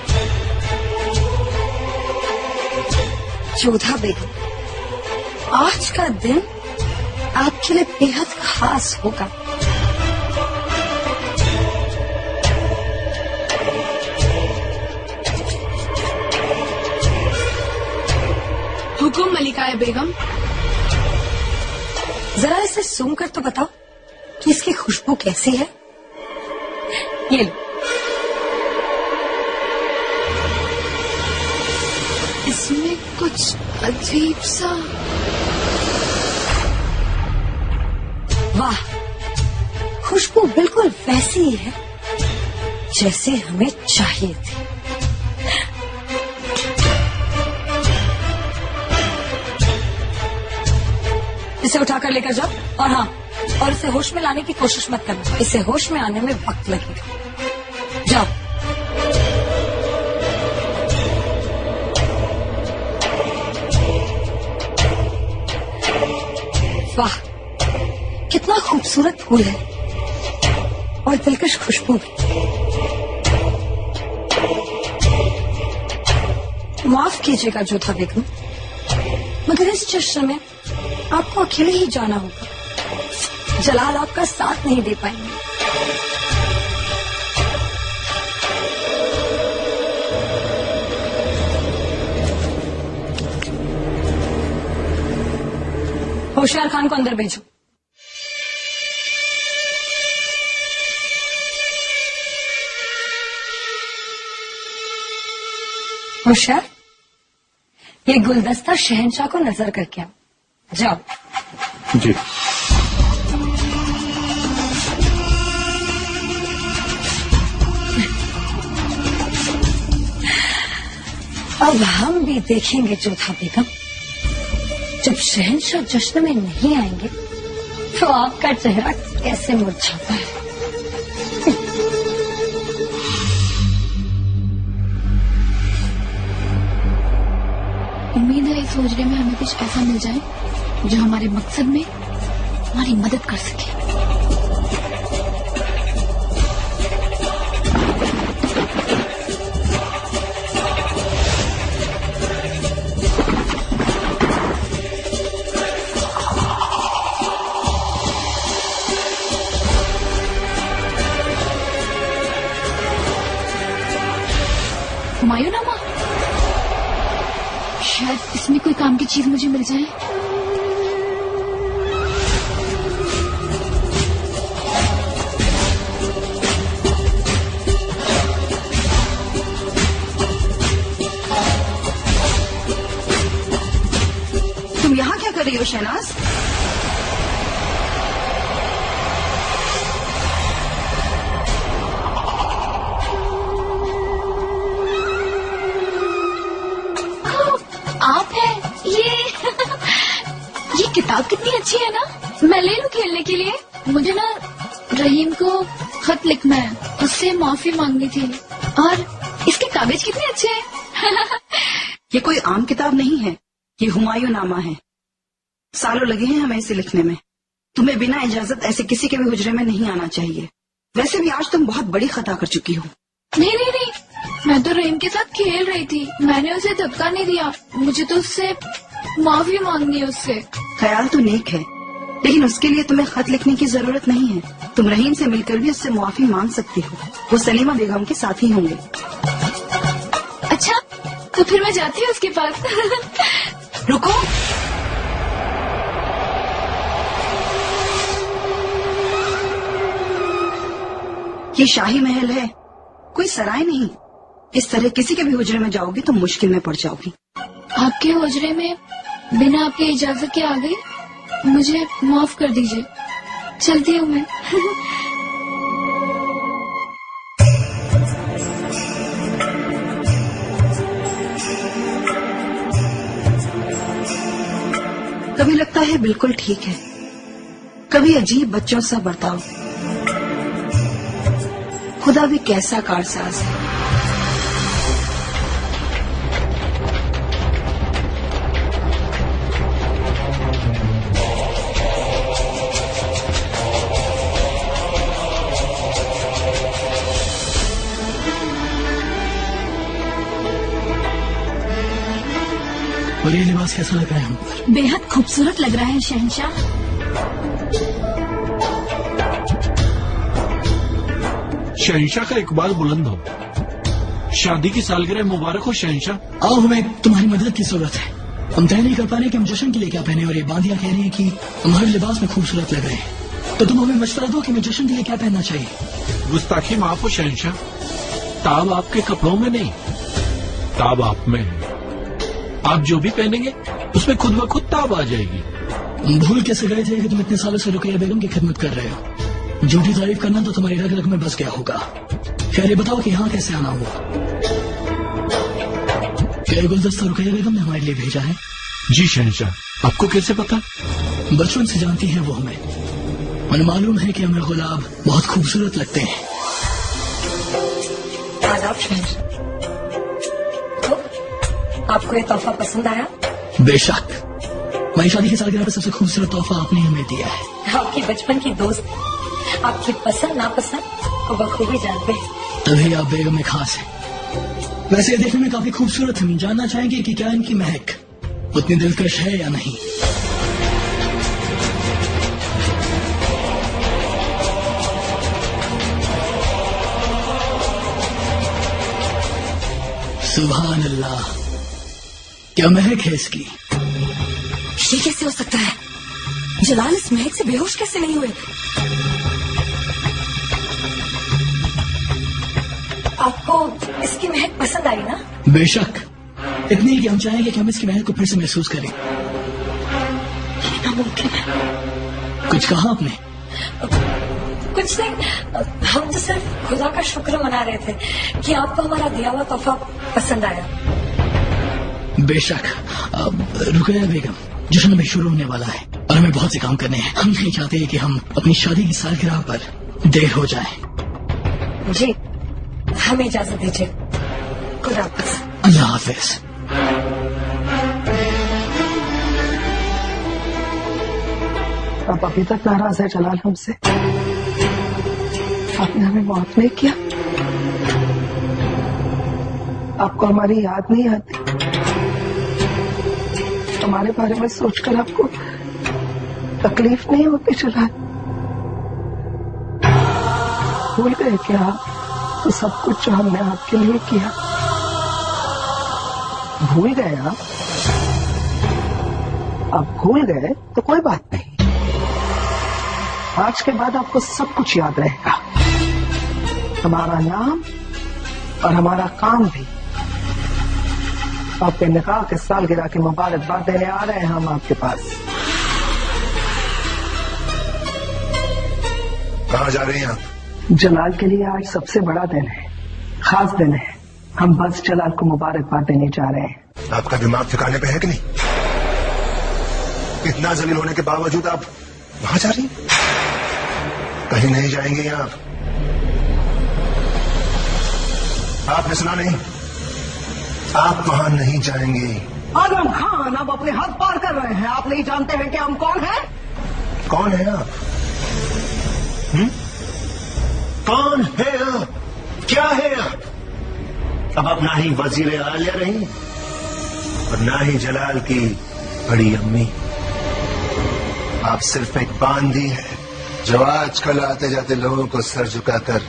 जोधा बेगम, आज का दिन आपके लिए बेहद खास होगा। हुकुम मलिकाए बेगम। जरा इसे सूंघ कर तो बताओ कि इसकी खुशबू कैसी है। ये लो। इसमें कुछ अजीब सा। वाह, खुशबू बिल्कुल वैसी ही है जैसे हमें चाहिए थी। इसे उठाकर लेकर जाओ और हाँ, और इसे होश में लाने की कोशिश मत करना। इसे होश में आने में वक्त लगेगा। जाओ। वाह, कितना खूबसूरत फूल है और दिलकश खुशबू भी। माफ कीजिएगा जोधा बेगम, मगर इस जश्न में आपको अकेले ही जाना होगा। जलाल आपका साथ नहीं दे पाएंगे। होशियार खान को अंदर भेजो। होशियार, ये गुलदस्ता शहंशाह को नजर करके आओ। जाओ। जी। अब हम भी देखेंगे जोधा बेगम, जब शहंशाह जश्न में नहीं आएंगे तो आपका चेहरा कैसे मुरझाता है। उम्मीद है इस उजरे में हमें कुछ ऐसा मिल जाए जो हमारे मकसद में हमारी मदद कर सके। हुमायूंनामा, शायद इसमें कोई काम की चीज मुझे मिल जाए। तुम यहाँ क्या कर रही हो शहनाज? आप हैं ये किताब कितनी अच्छी है ना। मैं ले लूं खेलने के लिए। मुझे ना रहीम को खत लिखना है, उससे माफी मांगनी थी। और इसके कागज कितने अच्छे हैं। ये कोई आम किताब नहीं है, ये हुमायूं नामा है। सालों लगे हैं हमें इसे लिखने में। तुम्हें बिना इजाजत ऐसे किसी के भी हुजरे में नहीं आना चाहिए। वैसे भी आज तुम बहुत बड़ी खता कर चुकी हो। नहीं नहीं नहीं, मैं तो रहीम के साथ खेल रही थी, मैंने उसे धक्का नहीं दिया। मुझे तो उससे माफी मांगनी है उससे। ख्याल तो नेक है, लेकिन उसके लिए तुम्हें खत लिखने की जरूरत नहीं है। तुम रहीम से मिलकर भी उससे मुआफी मांग सकती हो। वो सलीमा बेगम के साथ ही होंगे। अच्छा, तो फिर मैं जाती हूँ उसके पास। रुको, ये शाही महल है, कोई सराय नहीं। इस तरह किसी के भी हुजरे में जाओगी तो मुश्किल में पड़ जाओगी। आपके हुजरे में बिना आपकी इजाजत के आ गई, मुझे माफ कर दीजिए। चलती हूँ मैं। कभी लगता है बिल्कुल ठीक है, कभी अजीब बच्चों सा बर्ताव। खुदा भी कैसा कारसाज है। और ये लिबास कैसा लग रहा है हम पर? बेहद खूबसूरत लग रहा है शहंशाह। शहंशाह का इकबाल बुलंद हो। शादी की सालगिरह मुबारक हो शहंशाह। आओ, हमें तुम्हारी मदद की जरूरत है। हम तय नहीं कर पा रहे कि हम जश्न के लिए क्या पहने, और ये बांदिया कह रही है कि तुम्हारे लिबास में खूबसूरत लग रहे हैं। तो तुम हमें मशवरा दो कि हमें जश्न के लिए क्या पहनना चाहिए। गुस्ताखी माफ हो शहंशाह, ताब आपके कपड़ों में नहीं, ताब आप में है। आप जो भी पहनेंगे उसमें खुद ब खुद ताब आ जाएगी। भूल कैसे गए थे कि तुम इतने सालों से रुकैया बेगम की खिदमत कर रहे हो। झूठी तारीफ करना तो तुम्हारी रग रग में बस गया होगा। खैर ये बताओ कि यहाँ कैसे आना हुआ? क्या ये गुलदस्ता रुकैया बेगम ने हमारे लिए भेजा है? जी शहंशाह, आपको कैसे पता? बचपन से जानती है वो हमें। उन्हें मालूम है कि हमें गुलाब बहुत खूबसूरत लगते हैं। आदाब शहंशाह। तो आपको ये तोहफा पसंद आया? बेशक, मेरी शादी की सालगिरह पर सबसे खूबसूरत तोहफा आपने हमें दिया है। आपकी बचपन की दोस्त, आपकी पसंद नापसंद को बखूबी जानते हैं। तभी आप बेगम में खास है। वैसे ये देखने में काफी खूबसूरत है। हम जानना चाहेंगे कि क्या इनकी महक उतनी दिलकश है या नहीं। सुभान अल्लाह, क्या महक है इसकी। ये कैसे हो सकता है? जलाल इस महक से बेहोश कैसे नहीं हुए? आपको इसकी महक पसंद आई ना? बेशक, इतनी कि हम चाहेंगे कि हम इसकी महक को फिर से महसूस करें। ये नामुमकिन है। कुछ कहा आपने? कुछ नहीं, हम तो सिर्फ खुदा का शुक्र मना रहे थे कि आपको हमारा दिया हुआ तोहफा पसंद आया। बेशक। रुकैया बेगम, जश्न अभी शुरू होने वाला है और हमें बहुत से काम करने हैं। हम नहीं चाहते कि हम अपनी शादी की सालगिरह पर देर हो जाए। जी, हमें इजाजत दीजिए। खुदा हाफिज। अल्लाह हाफिज। आप अभी तक नाराज है जलाल हमसे? आपने हमें माफ नहीं किया? आपको हमारी याद नहीं आती? हमारे बारे में सोचकर आपको तकलीफ नहीं होती जलाल? भूल गए क्या आप तो सब कुछ जो हमने आपके लिए किया? भूल गए आप भूल गए तो कोई बात नहीं। आज के बाद आपको सब कुछ याद रहेगा, हमारा नाम और हमारा काम भी। आपके निकाह के सालगिरह की मुबारकबाद देने आ रहे हैं हम आपके पास। कहाँ जा रही हैं आप? जलाल के लिए आज सबसे बड़ा दिन है, खास दिन है। हम बस जलाल को मुबारकबाद देने जा रहे हैं। आपका दिमाग ठिकाने पे है कि नहीं? इतना जलील होने के बावजूद आप वहां जा रही? कहीं नहीं जाएंगे आप? आपने सुना नहीं? आप वहां नहीं जाएंगे। आजम खान अब अपने हद पार कर रहे हैं। आप नहीं जानते हैं कि हम कौन हैं? कौन है आप? कौन है आप? क्या है आप? अब आप ना ही वजीर आलिया रही और ना ही जलाल की बड़ी अम्मी। आप सिर्फ एक बांदी है जो आजकल आते जाते लोगों को सर झुकाकर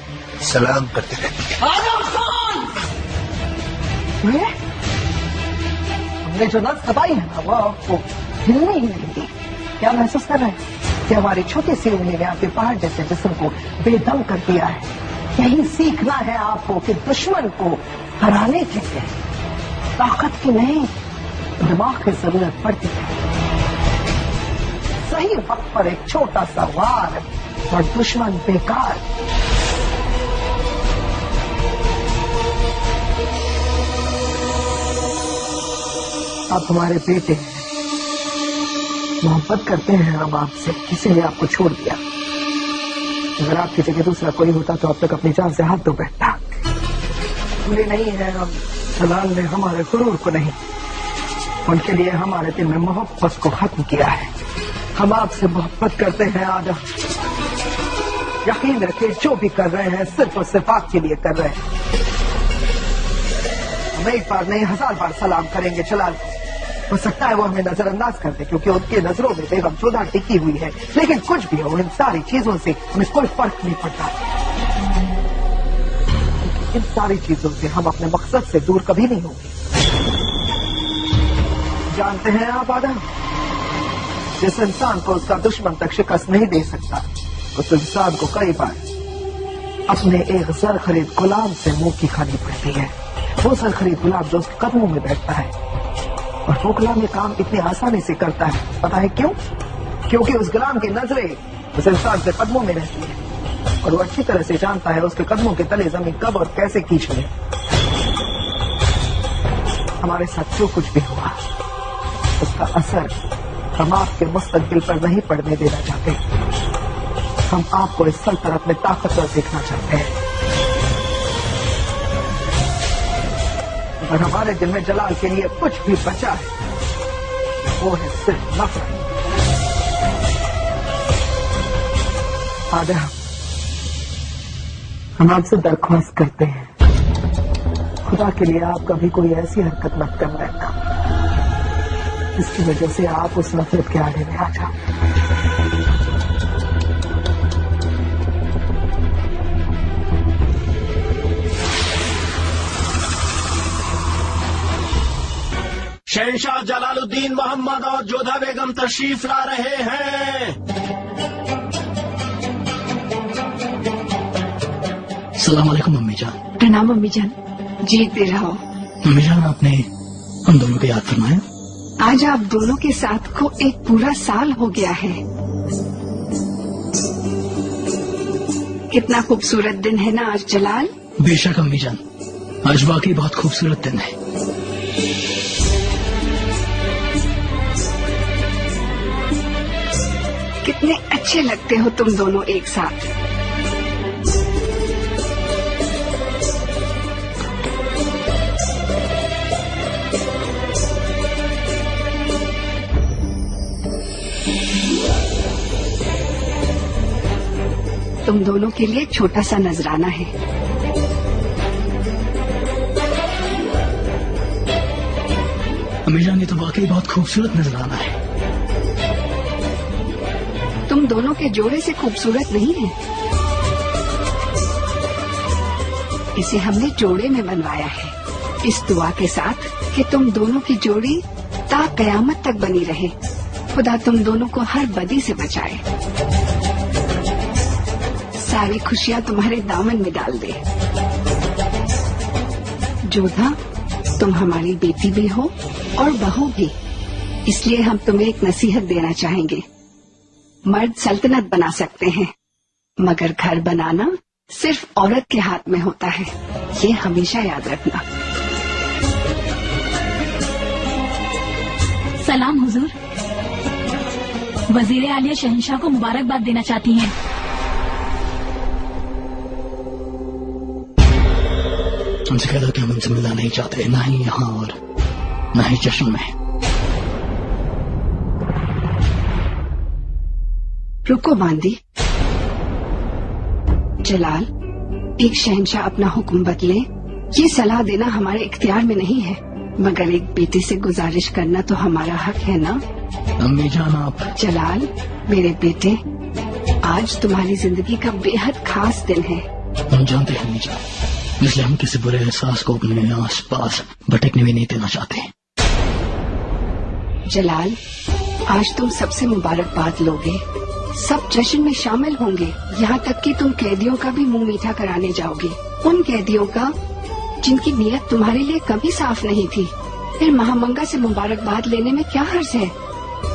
सलाम करते रहती है। आजम खान! हमने जो नस दबाई है ना वो आपको हिलने ही नहीं दी। क्या महसूस कर रहे हैं कि हमारी छोटी सी उंगली ने आपके पहाड़ जैसे जिस्म को बेदम कर दिया है? यही सीखना है आपको कि दुश्मन को हराने के लिए ताकत की नहीं दिमाग की जरूरत पड़ती है। सही वक्त पर एक छोटा सा वार और दुश्मन बेकार। आप हमारे बेटे हैं, मोहब्बत करते हैं हम आपसे, किसी ने आपको छोड़ दिया। अगर आपकी जगह दूसरा कोई होता तो अब तक अपनी जान से हाथ धो बैठता। बुरे नहीं है हम, जलाल ने हमारे गुरूर को नहीं, उनके लिए हमारे दिल में मोहब्बत को खत्म किया है। हम आपसे मोहब्बत करते हैं आदम। यकीन रखिए जो भी कर रहे हैं सिर्फ और सिर्फ आपके लिए कर रहे हैं। हम एक बार नहीं 1000 बार सलाम करेंगे जलाल को। हो सकता है वो हमें नजरअंदाज कर दे क्योंकि उनके नजरों में बेगम जोधा टिकी हुई है, लेकिन कुछ भी हो इन सारी चीजों से हमें कोई फर्क नहीं पड़ता। इन सारी चीजों से हम अपने मकसद से दूर कभी नहीं होंगे। जानते हैं आप आदम, जिस इंसान को उसका दुश्मन तक शिकस्त नहीं दे सकता उस इंसान को कई बार अपने एक जर खरीद गुलाम से मुंह की खानी पड़ती है। वो जर खरीद गुलाम जो उसके कदमों में बैठता है, और वो गुलाम ये काम इतनी आसानी से करता है। पता है क्यों? क्योंकि उस गुलाम की नजरें उस इंसान के कदमों में रहती है और वो अच्छी तरह से जानता है उसके कदमों के तले जमीन कब और कैसे खींच ले। हमारे साथ जो कुछ भी हुआ उसका असर हम आपके मुस्तकबिल पर नहीं पड़ने देना चाहते। हम आपको इस सल्तनत में ताकतवर देखना चाहते हैं। और हमारे दिल में जलाल के लिए कुछ भी बचा है वो है सिर्फ नफरत। आदम, हम आपसे दरख्वास्त करते हैं, खुदा के लिए आप कभी कोई ऐसी हरकत मत कर बैठना जिसकी वजह से आप उस नफरत के आगे में आ जाओ। शहंशाह जलालुद्दीन मोहम्मद और जोधा बेगम तशरीफ ला रहे हैं। सलाम अलैकुम मम्मी जान। प्रणाम मम्मी जान, जीते रहो। मम्मी जान, आपने हम दोनों को याद फरमाया। आज आप दोनों के साथ को एक पूरा साल हो गया है। कितना खूबसूरत दिन है ना आज जलाल। बेशक अम्मी जान, आज वाकई बहुत खूबसूरत दिन है। कितने अच्छे लगते हो तुम दोनों एक साथ। तुम दोनों के लिए छोटा सा नजराना है। अम्मी जान, ये तो वाकई बहुत खूबसूरत नजराना है। तुम दोनों के जोड़े से खूबसूरत नहीं है, इसे हमने जोड़े में बनवाया है इस दुआ के साथ कि तुम दोनों की जोड़ी ता कयामत तक बनी रहे। खुदा तुम दोनों को हर बदी से बचाए, सारी खुशियां तुम्हारे दामन में डाल दे। जोधा, तुम हमारी बेटी भी हो और बहू भी, इसलिए हम तुम्हें एक नसीहत देना चाहेंगे। मर्द सल्तनत बना सकते हैं मगर घर बनाना सिर्फ औरत के हाथ में होता है, ये हमेशा याद रखना। सलाम हुजूर। वजीर आलिया शहंशाह को मुबारकबाद देना चाहती हैं। हमसे कह दो कि हम उनसे मिलना नहीं चाहते, ना ही यहाँ और न ही जश्न में। रुको बांदी। जलाल, एक शहंशाह अपना हुक्म बदले, ये सलाह देना हमारे इख्तियार में नहीं है, मगर एक बेटे से गुजारिश करना तो हमारा हक है ना। अम्मी जान आप। जलाल, मेरे बेटे, आज तुम्हारी जिंदगी का बेहद खास दिन है। हम जानते हैं अम्मी जान, इसलिए हम किसी बुरे एहसास को अपने आस पास भटकने भी नहीं देना चाहते। जलाल, आज तुम सबसे मुबारकबाद लोगे, सब जश्न में शामिल होंगे, यहाँ तक कि तुम कैदियों का भी मुंह मीठा कराने जाओगे, उन कैदियों का जिनकी नीयत तुम्हारे लिए कभी साफ नहीं थी। फिर महामंगा से मुबारकबाद लेने में क्या हर्ज है?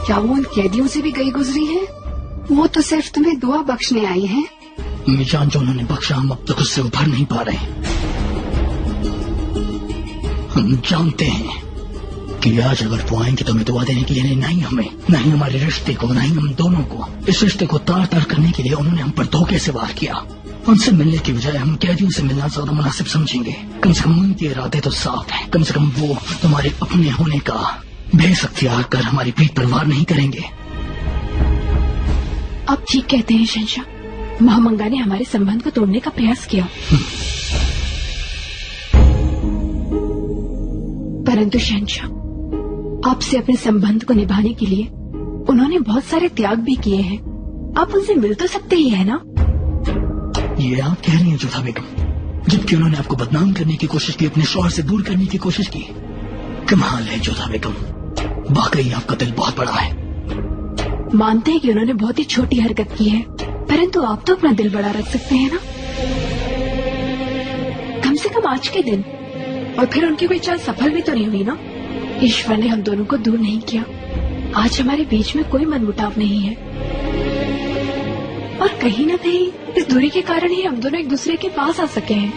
क्या वो उन कैदियों से भी गई गुजरी हैं? वो तो सिर्फ तुम्हें दुआ बख्शने आई हैं। अम्मी जान, जो उन्होंने बख्शा हम अब तक उससे उभर नहीं पा रहे। हम जानते हैं कि आज अगर वो आएंगे तो हमें दुआ देने के लिए नहीं हमें, नहीं हमारे रिश्ते को, नहीं हम दोनों को। इस रिश्ते को तार तार करने के लिए उन्होंने हम पर धोखे से वार किया। उनसे मिलने की बजाय हम कैदियों से मिलना ज्यादा मुनासिब समझेंगे। कम से कम उनके इरादे तो साफ है, कम से कम वो तुम्हारे अपने होने का बेसख्तियार कर हमारी पीठ पर वार नहीं करेंगे। आप ठीक कहते हैं शहंशाह, महामंगा ने हमारे संबंध को तोड़ने का प्रयास किया, परंतु शहंशाह, आपसे अपने संबंध को निभाने के लिए उन्होंने बहुत सारे त्याग भी किए हैं। आप उनसे मिल तो सकते ही है ना? ये आप कह रही हैं जोधा बेगम, जबकि उन्होंने आपको बदनाम करने की कोशिश की, अपने शौहर से दूर करने की कोशिश की। कमाल है जोधा बेगम, वाकई आपका दिल बहुत बड़ा है। मानते हैं कि उन्होंने बहुत ही छोटी हरकत की है, परंतु आप तो अपना दिल बड़ा रख सकते हैं ना, कम से कम आज के दिन। और फिर उनकी कोई चाल सफल भी तो नहीं हुई ना। ईश्वर ने हम दोनों को दूर नहीं किया, आज हमारे बीच में कोई मनमुटाव नहीं है, और कहीं न कहीं इस दूरी के कारण ही हम दोनों एक दूसरे के पास आ सके हैं।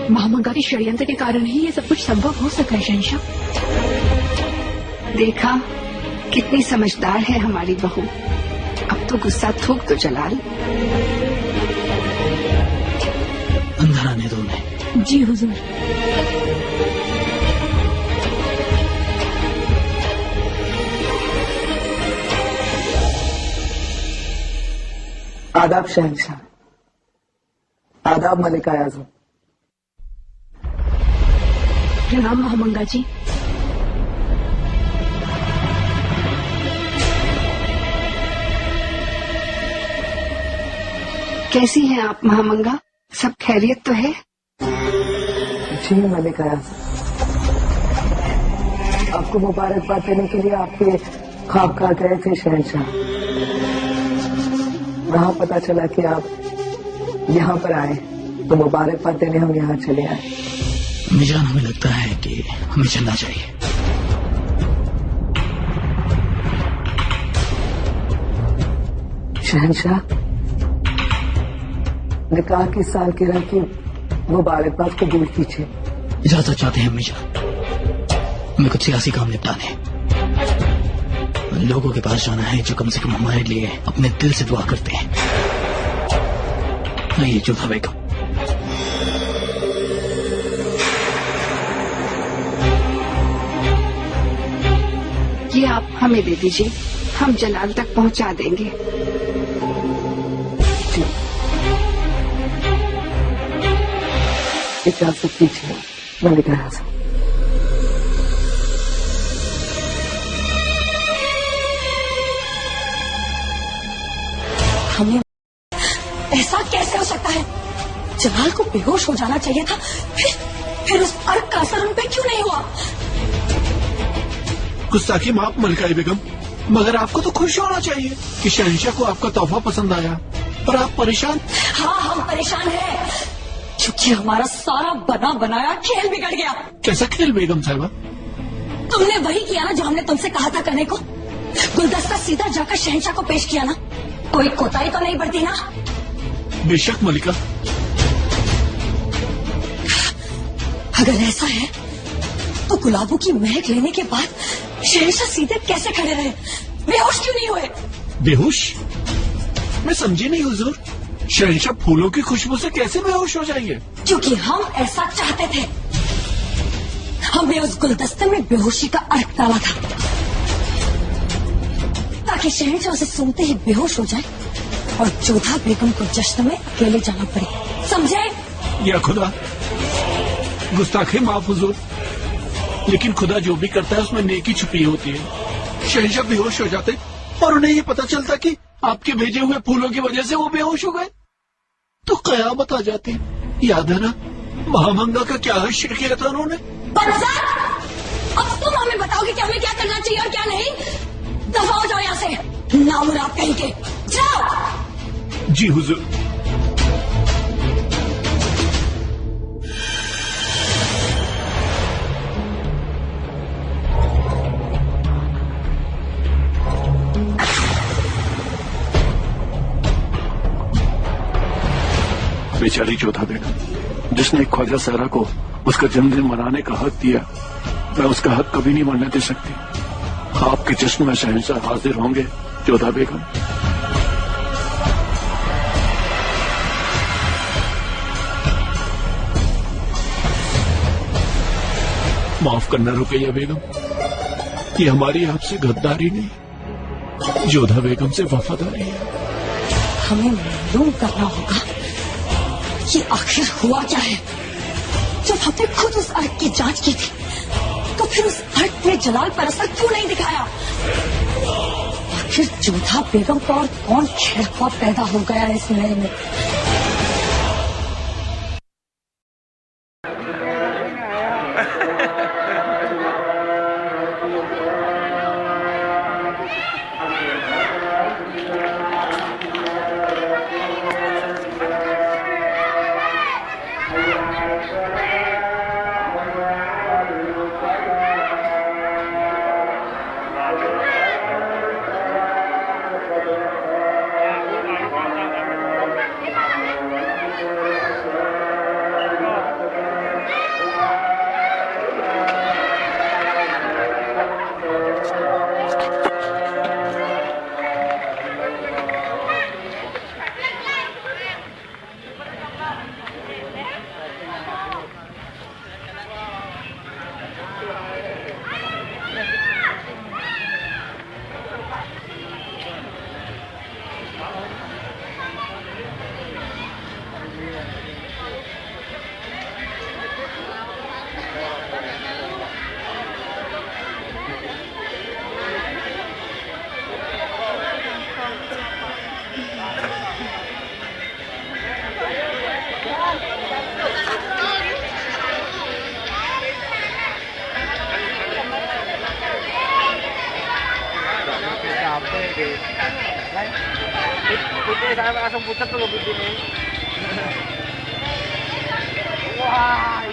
महामंगा के षड्यंत्र के कारण ही ये सब कुछ संभव हो सका है शहंशाह। देखा कितनी समझदार है हमारी बहू। अब तो गुस्सा थूक दो जलाल। अंदर आने दो उन्हें। जी हुजूर। आदाब शहंशाह, आदाब मलिका आज़म। प्रणाम महामंगा जी। कैसी हैं आप महामंगा? सब खैरियत तो है? जी मलिका आज़म, आपको मुबारकबाद देने के लिए आपके ख्वाब खा गए थे शहंशाह। वहाँ पता चला कि आप यहाँ पर आए, तो मुबारकबाद देने हम यहाँ चले आए। मिजान, हमें लगता है कि हमें चलना चाहिए। शहंशाह, निकाह की सालगिरह की मुबारकबाद कबूल कीजिए। इजाजत चाहते हैं मिजान, हमें कुछ सियासी काम निपटाने, लोगों के पास जाना है जो कम से कम हमारे लिए अपने दिल से दुआ करते हैं। आइए जोधा बेगम। ये आप हमें दे दीजिए, हम जलाल तक पहुंचा देंगे। जी, इजाजत दीजिए मलिका आज़म। हमें ऐसा कैसे हो सकता है? जलाल को बेहोश हो जाना चाहिए था, फिर उस अर्क का असर उन पे क्यों नहीं हुआ? गुस्ताखी माफ मलिका बेगम, मगर आपको तो खुश होना चाहिए कि शहंशाह को आपका तोहफा पसंद आया, और आप परेशान। हाँ, हम परेशान हैं, क्योंकि हमारा सारा बना बनाया खेल बिगड़ गया। कैसा खेल बेगम साहिबा? तुमने वही किया ना जो हमने तुमसे कहा था करने को। गुलदस्ता सीधा जाकर शहंशाह को पेश किया ना, कोई कोताही तो नहीं बढ़ती ना? बेशक मलिका। अगर ऐसा है तो गुलाबों की महक लेने के बाद शहंशाह सीधे कैसे खड़े रहे? बेहोश क्यों नहीं हुए? बेहोश? मैं समझी नहीं हुजूर, शहंशाह फूलों की खुशबू से कैसे बेहोश हो जाएंगे? क्योंकि हम ऐसा चाहते थे। हमने उस गुलदस्ते में बेहोशी का अर्क डाला था ताकि शहंशाह उसे सुनते ही बेहोश हो जाए और जोधा बेगम को जश्न में अकेले जाना पड़े। समझे? या खुदा, गुस्ताखी माफ हुजूर, लेकिन खुदा जो भी करता है उसमें नेकी छुपी होती है। शहंशाह बेहोश हो जाते और उन्हें ये पता चलता कि आपके भेजे हुए फूलों की वजह से वो बेहोश हो गए तो कयामत आ जाती। याद है ना महामंगा का क्या हश्र किया था उन्होंने? अब तुम हमें बताओगे कि हमें क्या करना चाहिए और क्या नहीं। दफा हो जाओ यहाँ से, नामुराद कहीं के। जाओ। जी हुजूर। बेचारी जोधा बेगम, जिसने ख्वाजा सहरा को उसका जन्मदिन मनाने का हक दिया, मैं उसका हक कभी नहीं मरने दे सकती। आपके जश्न में शहंशाह हाजिर होंगे जोधा बेगम। माफ करना रुकैया बेगम, ये हमारी आपसे गद्दारी नहीं, जोधा बेगम से वफादारी है। हमें मालूम करना होगा कि आखिर हुआ क्या है। जब हमने खुद उस अर्क की जांच की थी तो फिर उस अर्क ने जलाल पर असर क्यों नहीं दिखाया? आखिर जोधा बेगम को और कौन खेड़खा पैदा हो गया है इस महल में? Saya langsung pucat tuh begini. Wah.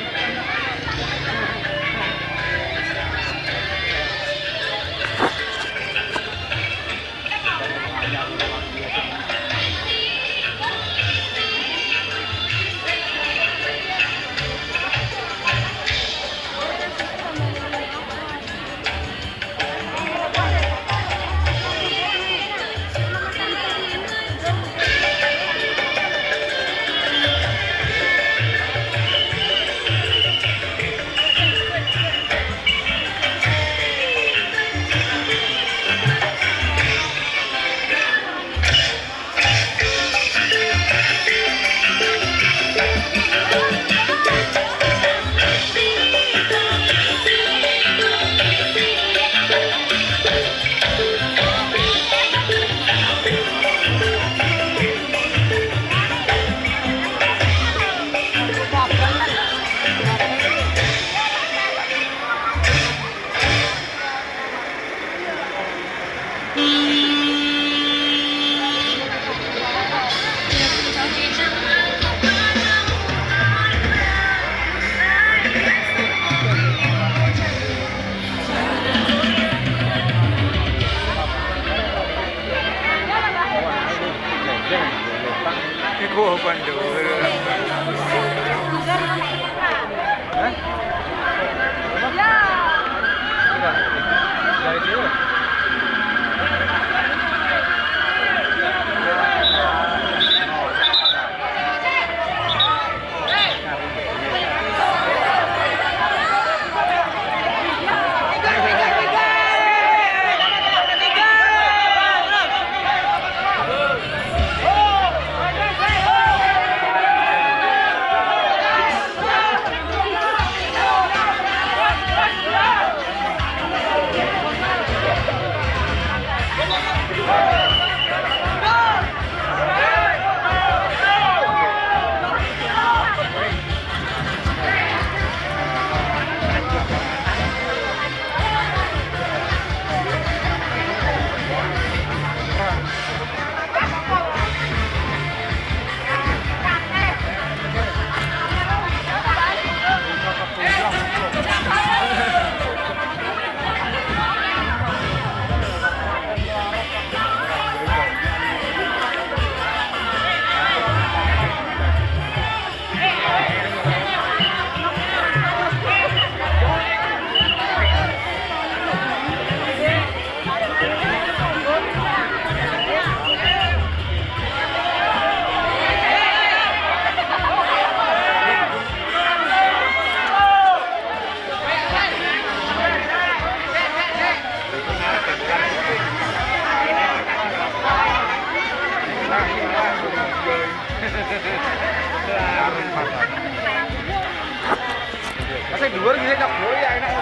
Kasi luar gila ka po ya enak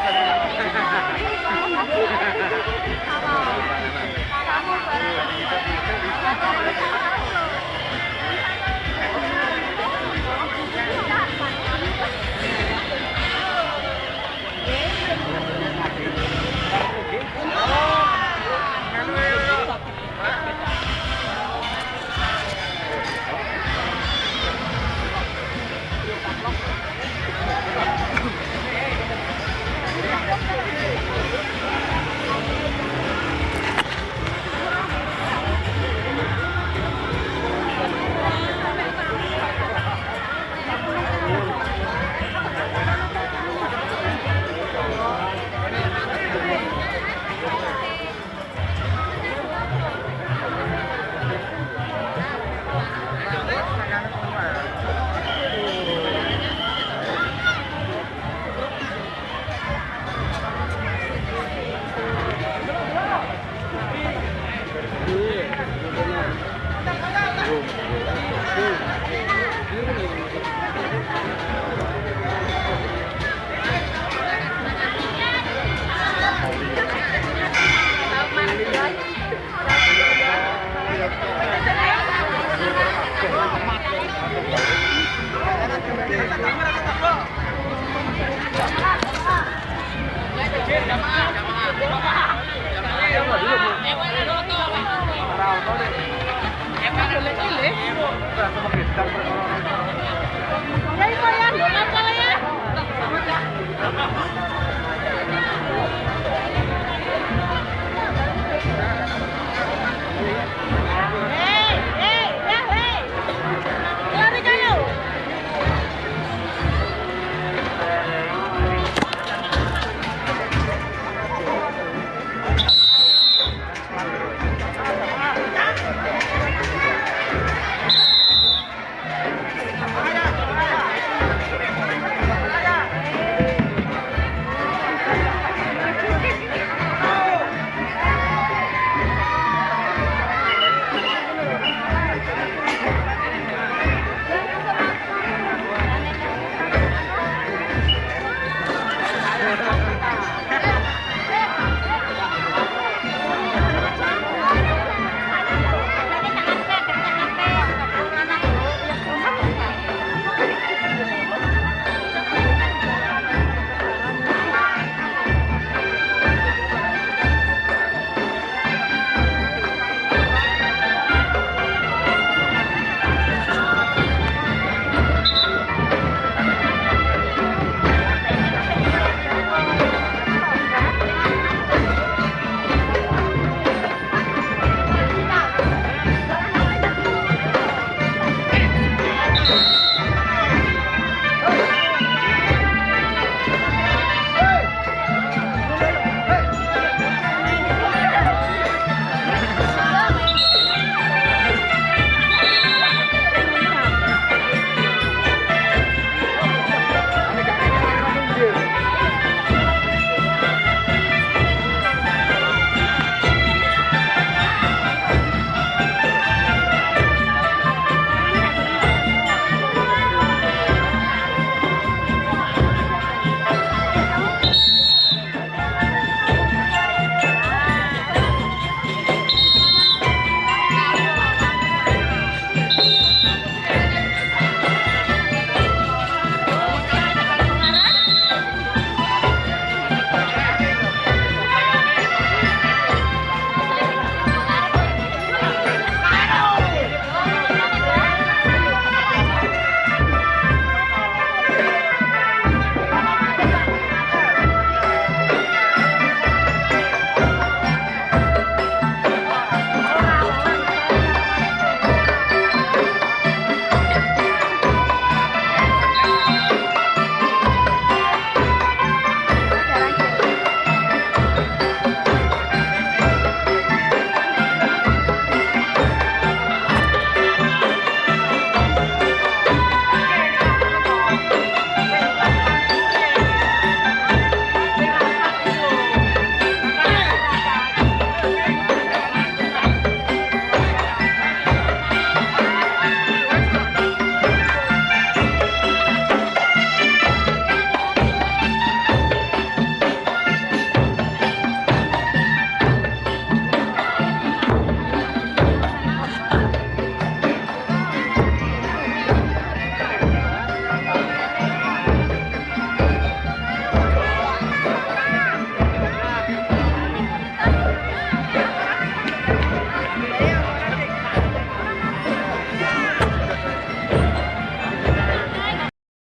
Em